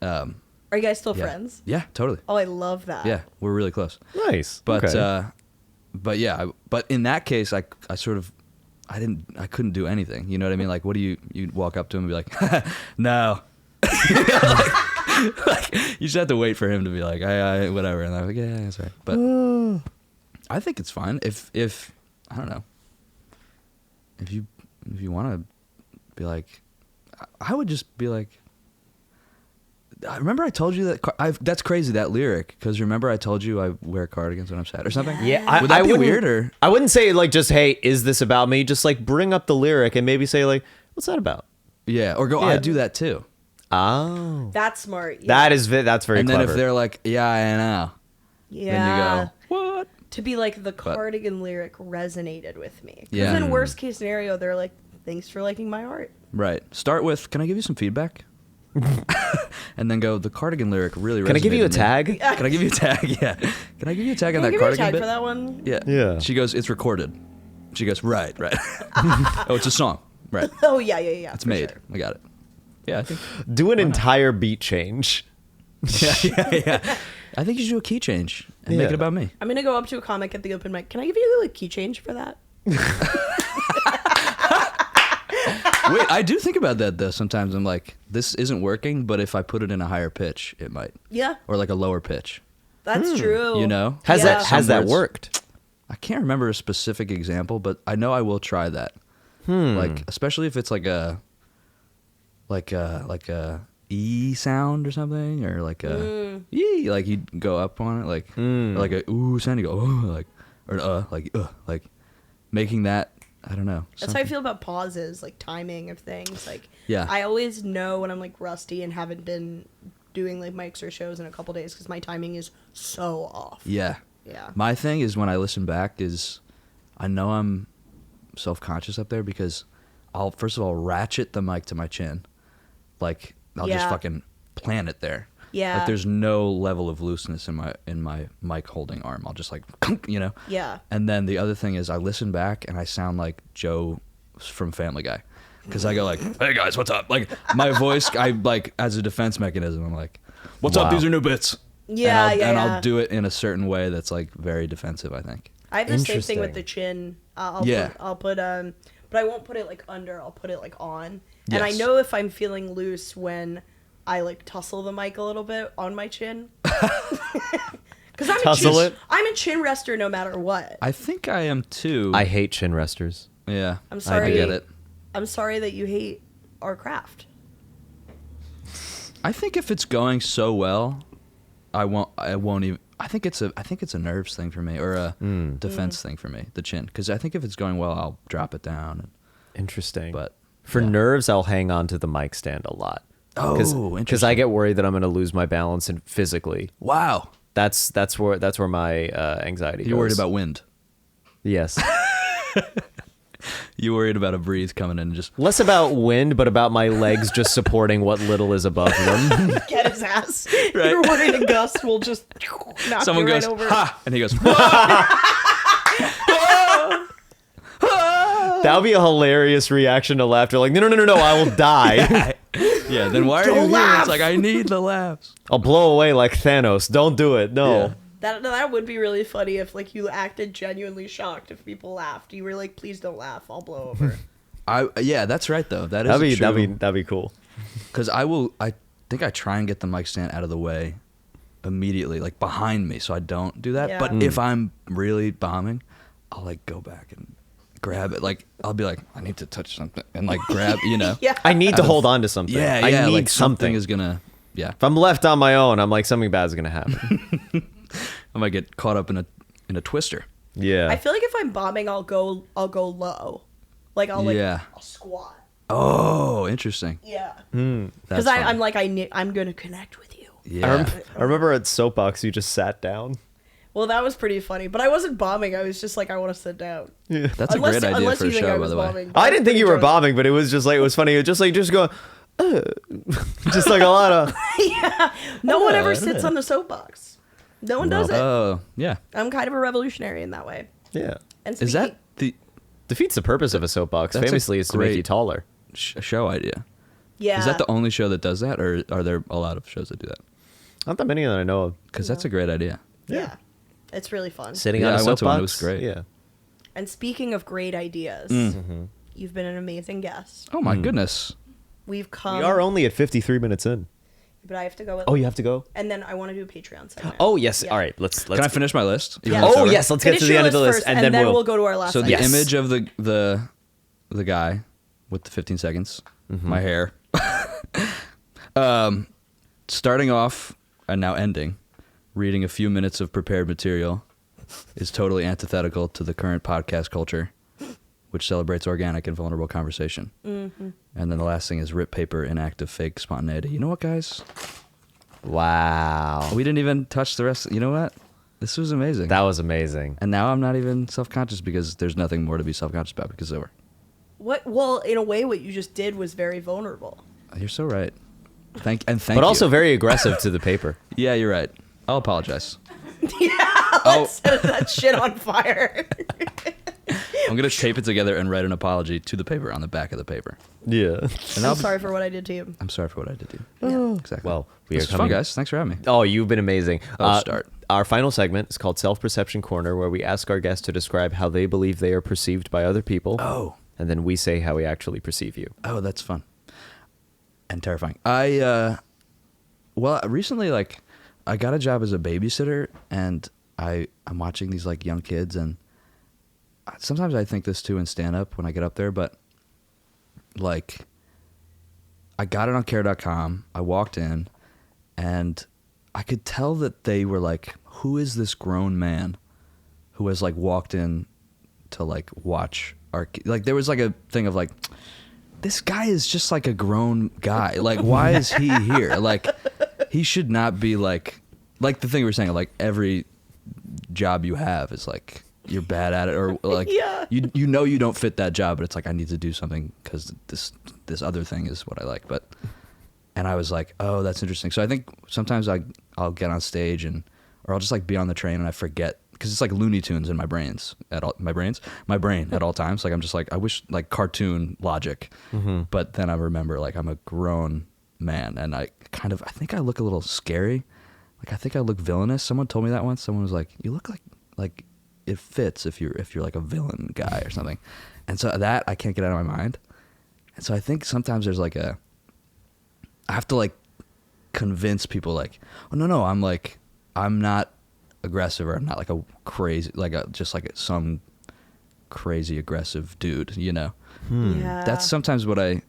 Are you guys still yeah. friends? Yeah, totally. Oh, I love that. Yeah, we're really close. Nice. But Okay. but yeah, but in that case, I sort of I couldn't do anything. You know what I mean? Like, what do you walk up to him and be like, no. like, you just have to wait for him to be like, I whatever, and I'm like, yeah, that's right. But I think it's fine if I don't know, if you want to be like, I would just be like. I remember I told you that that's crazy, that lyric, because remember I told you I wear cardigans when I'm sad or something. Yeah, would that be wouldn't- weird or? I wouldn't say like just, hey, is this about me? Just like bring up the lyric and maybe say like, what's that about? Yeah, or go. Yeah. I do that too. Oh, That's smart. Yeah. that's very And then clever. if they're like, yeah, I know, Yeah. then you go, what? To be like, the cardigan lyric resonated with me. Because Yeah. in worst case scenario, they're like, thanks for liking my art. Right. Start with, can I give you some feedback? And then go, the cardigan lyric really resonated. Can I give you a with me. tag? Can I give you a tag? Yeah. Can I give you a tag on Can that you give me a cardigan tag bit? for that one? Yeah. Yeah. She goes, it's recorded. She goes, right. Oh, it's a song. Right. Oh, yeah. It's for made. sure. I got it. Yeah, I think. Do an entire beat change. Yeah. I think you should do a key change and make Yeah. it about me. I'm going to go up to a comic at the open mic. Can I give you a key change for that? Wait, I do think about that though. Sometimes I'm like, this isn't working, but if I put it in a higher pitch, it might, Yeah, or like a lower pitch. that's true. You know, Has Yeah. has that words. worked? I can't remember a specific example, but I know I will try that. Like, especially if it's like a E sound or something, or like a E, like you go up on it, like or like a ooh sound, you go like, or like making that. I don't know. That's how I feel about pauses, like timing of things. Like, Yeah. I always know when I'm like rusty and haven't been doing like mics or shows in a couple days because my timing is so off. Yeah. Yeah. My thing is when I listen back is I know I'm self-conscious up there because I'll first of all ratchet the mic to my chin. Like I'll just Yeah. fucking plant it there. Yeah. Like there's no level of looseness in my mic holding arm. I'll just like, you know. Yeah. And then the other thing is I listen back and I sound like Joe from Family Guy. Because I go like, hey guys, what's up? Like my voice, I like as a defense mechanism, I'm like, what's up? Wow. These are new bits. Yeah, and yeah. I'll do it in a certain way that's like very defensive, I think. I have the same thing with Interesting. the chin. Yeah. I'll put but I won't put it like under. I'll put it like on. And I Yes. know if I'm feeling loose when I like tussle the mic a little bit on my chin. Because Tussle it? I'm a chin rester no matter what. I think I am too. I hate chin resters. Yeah. I'm sorry. I get it. I'm sorry that you hate our craft. I think if it's going so well, I won't even. I think it's a nerves thing for me or a defense thing for me, the chin. Because I think if it's going well, I'll drop it down. Interesting. But for yeah. nerves, I'll hang on to the mic stand a lot. Oh, Because interesting. I get worried that I'm going to lose my balance and physically. Wow. That's where my anxiety goes. You're worried about wind. Yes. You worried about a breeze coming in and just. Less about wind, but about my legs just supporting what little is above them. Get his ass. Right. You're worried a gust will just knock Someone you right goes, over. ha! And he goes, That would be a hilarious reaction to laughter. Like, no, I will die. yeah, then why are you Don't here? laugh. It's like, I need the laughs. I'll blow away like Thanos. Don't do it. No. Yeah. That would be really funny if like you acted genuinely shocked if people laughed. You were like, please don't laugh. I'll blow over. Yeah, that's right though. That is That'd be cool. Because I think I try and get the mic stand out of the way immediately, like behind me, so I don't do that. Yeah. But if I'm really bombing, I'll like go back and grab it. Like I'll be like, I need to touch something and like grab, you know. Yeah. I need to hold on to something. Yeah, I need like something. is gonna. Yeah, If I'm left on my own, I'm like, something bad is gonna happen. I might get caught up in a twister. Yeah. I feel like if I'm bombing, I'll go low. Like I'll I'll squat. Oh, interesting. Yeah. That's Because funny. I'm like I'm gonna connect with you. Yeah. I remember at Soapbox, you just sat down. Well, that was pretty funny, but I wasn't bombing. I was just like, I want to sit down. Yeah. That's a great idea unless for a you think I show, by was the way. bombing, but I was didn't think pretty you were drunk. bombing, but it was just like, it was funny. Just going, just like a lot of. No one ever I don't sits know. on the soapbox. No one does it. Oh, yeah. I'm kind of a revolutionary in that way. Yeah. And Is that the Defeats the purpose of a soapbox. That's a Famously, is to make great- you taller. show idea? yeah? Is that the only show that does that, or are there a lot of shows that do that? Not that many that I know of. Because that's a great idea. yeah? It's really fun. Sitting Yeah, on a I went soapbox. to one. It was great. Yeah. And speaking of great ideas, you've been an amazing guest. Oh my goodness. We've come. We are only at 53 minutes in. But I have to go. Oh, you have to go? And then I want to do a Patreon segment. Oh, yes. Yeah. All right. Let's. Can I finish my list? Even Yeah. though it's Oh, over? yes. Let's get Finish to the your end of the list, first, and then we'll go to our last. So the segment. image of the guy with the 15 seconds, my hair, starting off and now ending, reading a few minutes of prepared material is totally antithetical to the current podcast culture, which celebrates organic and vulnerable conversation. And then the last thing is rip paper, inactive, fake spontaneity. You know what, guys? Wow. We didn't even touch the rest. You know what? This was amazing. That was amazing. And now I'm not even self-conscious because there's nothing more to be self-conscious about because it's over. What? Well, in a way, what you just did was very vulnerable. You're so right. Thank But you. also very aggressive to the paper. Yeah, you're right. I'll apologize. Let's set that shit on fire. I'm gonna tape it together and write an apology to the paper on the back of the paper. Yeah. And I'm sorry for what I did to you. I'm sorry for what I did to you. Exactly. Well, we this are was fun, coming. guys. Thanks for having me. Oh, you've been amazing. Start. Our final segment is called Self-Perception Corner, where we ask our guests to describe how they believe they are perceived by other people. Oh. And then we say how we actually perceive you. Oh, that's fun and terrifying. Recently, like, I got a job as a babysitter, and I'm watching these like young kids, and sometimes I think this too in stand up when I get up there, but like, I got it on care.com. I walked in, and I could tell that they were like, who is this grown man who has like walked in to like watch our, like there was like a thing of like, this guy is just like a grown guy. Like, why is he here? Like, he should not be like the thing we were saying, like every job you have is like, you're bad at it, or like you know you don't fit that job, but it's like, I need to do something because this other thing is what I like. But and I was like, oh, that's interesting. So I think sometimes I'll get on stage or I'll just like be on the train and I forget, because it's like Looney Tunes in my brain at all times. Like I'm just like, I wish like cartoon logic, but then I remember like I'm a grown man, and I think I look a little scary. Like I think I look villainous. Someone told me that once. Someone was like, you look like it fits if you're like a villain guy or something. And so that I can't get out of my mind. And so I think sometimes there's like I have to like convince people like, oh no, I'm not aggressive, or I'm not like a crazy, just like some crazy aggressive dude, you know? Yeah. That's sometimes what I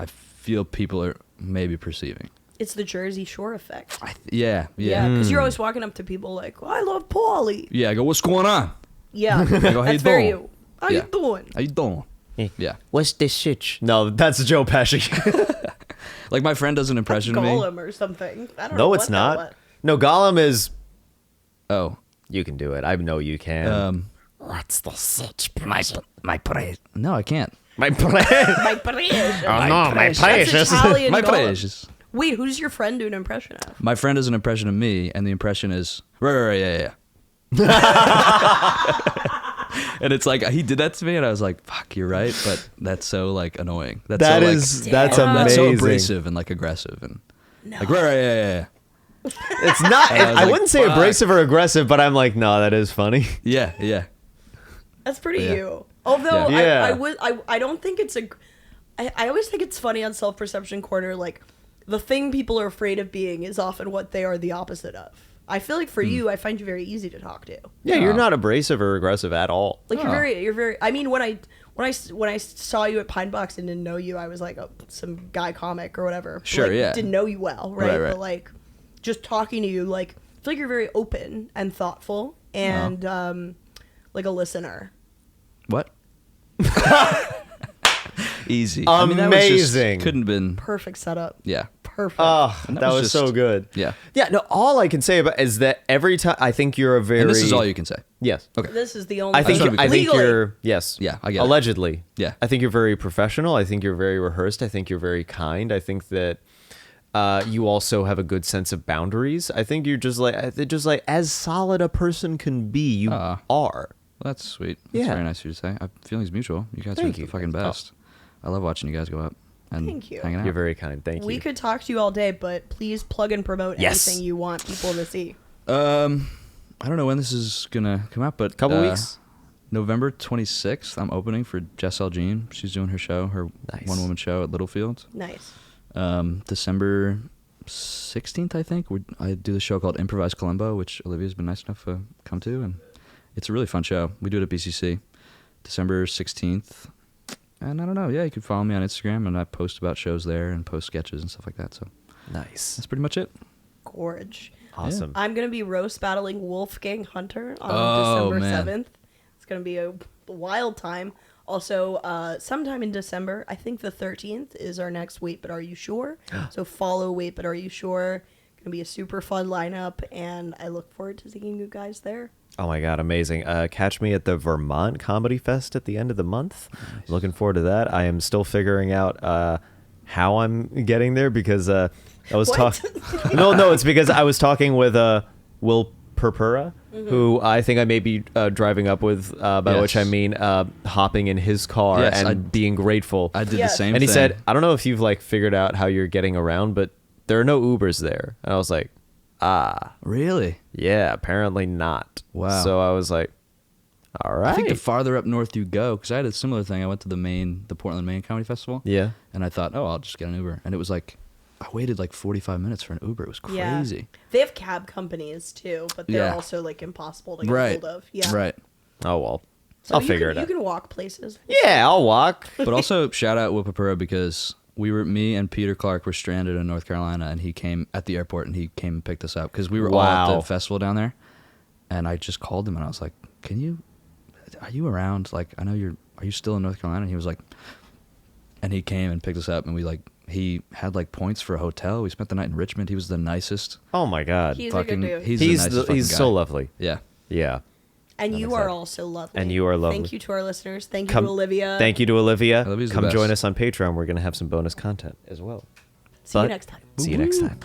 feel people are maybe perceiving. It's the Jersey Shore effect. Yeah. Because you're always walking up to people like, oh, I love Paulie. Yeah, I go, what's going on? Yeah. I go, how you That's very doing? you. How you doing? How you doing? Yeah. What's this shit? No, that's Joe Pesci. Like my friend does an impression of me. Gollum or something. I don't know. No, it's what not. that was. No, Gollum is. Oh. You can do it. I know you can. What's the sitch? My praise. No, I can't. My plan. My precious. Oh no, my That's precious. Italian My Gollum. praise. Wait, who does your friend do an impression of? My friend does an impression of me, and the impression is right, yeah. And it's like he did that to me, and I was like, "Fuck, you're right," but that's so like annoying. That's so, That's Damn. amazing. that's so abrasive and like aggressive and like right, yeah. It's not. And I was I like, wouldn't say fuck. abrasive or aggressive, but I'm like, no, that is funny. Yeah. That's pretty Yeah. you. Although Yeah. I don't think it's I always think it's funny on Self Perception Corner, like the thing people are afraid of being is often what they are the opposite of. I feel like for you, I find you very easy to talk to. Yeah, you're not abrasive or aggressive at all. Like you're very. I mean, when I saw you at Pine Box and didn't know you, I was like, oh, some guy comic or whatever. Sure, like, yeah. Didn't know you well, right? Right. But like, just talking to you, like, I feel like you're very open and thoughtful and like a listener. What? Easy. Amazing. I mean, that was just, couldn't have been. Perfect setup. Yeah. Perfect. Oh, And that was just- so good. Yeah. Yeah, no, all I can say about is that every time I think you're a very. And this is all you can say. Yes. Okay. This is the only. I think just wanna be Legally. you're yes. Yeah, I get it. Allegedly. Yeah. I think you're very professional. I think you're very rehearsed. I think you're very kind. I think that you also have a good sense of boundaries. I think you're just like as solid a person can be. You are. Well, that's sweet. That's Yeah. very nice of you to say. Feelings mutual. You guys Thank are you. the fucking best. I love watching you guys go up and Thank you. hanging out. You're very kind. Thank you. We could talk to you all day, but please plug and promote Yes. anything you want people to see. I don't know when this is gonna come out, but Couple weeks. November 26th, I'm opening for Jess L. Jean. She's doing her show, her Nice. one-woman show at Littlefield. Nice. December 16th, I think, I do the show called Improvise Columbo, which Olivia's been nice enough to come to, and it's a really fun show. We do it at BCC, December 16th. And I don't know, yeah, you can follow me on Instagram, and I post about shows there and post sketches and stuff like that, so Nice. that's pretty much it. Gorge. Awesome. I'm going to be roast battling Wolfgang Hunter on Oh, December man. 7th. It's going to be a wild time. Also, sometime in December, I think the 13th is our next Wait But Are You Sure? So follow Wait But Are You Sure? Going to be a super fun lineup, and I look forward to seeing you guys there. Oh my god, amazing. Catch me at the Vermont Comedy Fest at the end of the month. Nice. Looking forward to that. I am still figuring out how I'm getting there because I was What? talking. No, it's because I was talking with Will Purpura, who I think I may be driving up with, by Yes. which I mean hopping in his car Yes, and being grateful. I did Yeah. the same and he thing. said, I don't know if you've like figured out how you're getting around, but there are no Ubers there. And I was like, Really? yeah, apparently not. Wow. So I was like, all right. I think the farther up north you go, because I had a similar thing. I went to the Portland, Maine Comedy Festival. Yeah. And I thought, oh, I'll just get an Uber. And it was like, I waited like 45 minutes for an Uber. It was Yeah. crazy. They have cab companies, too, but they're Yeah. also, like, impossible to get Right. hold of. Yeah. Right. Oh, well. So I'll you figure can, it out. You can walk places. Yeah, I'll walk. But also, shout out Wipapura because me and Peter Clark were stranded in North Carolina, and he came at the airport, and he came and picked us up because we were all at the festival down there. And I just called him, and I was like, are you around? Like, are you still in North Carolina? And he was like, and he came and picked us up, and he had like points for a hotel. We spent the night in Richmond. He was the nicest. Oh my God. He's a good dude. He's so lovely. Yeah. Yeah. And you are also lovely. And you are lovely. Thank you to our listeners. Thank you to Olivia. Thank you to Olivia. Olivia's the Come best. join us on Patreon. We're going to have some bonus content as well. See you next time. See you next time.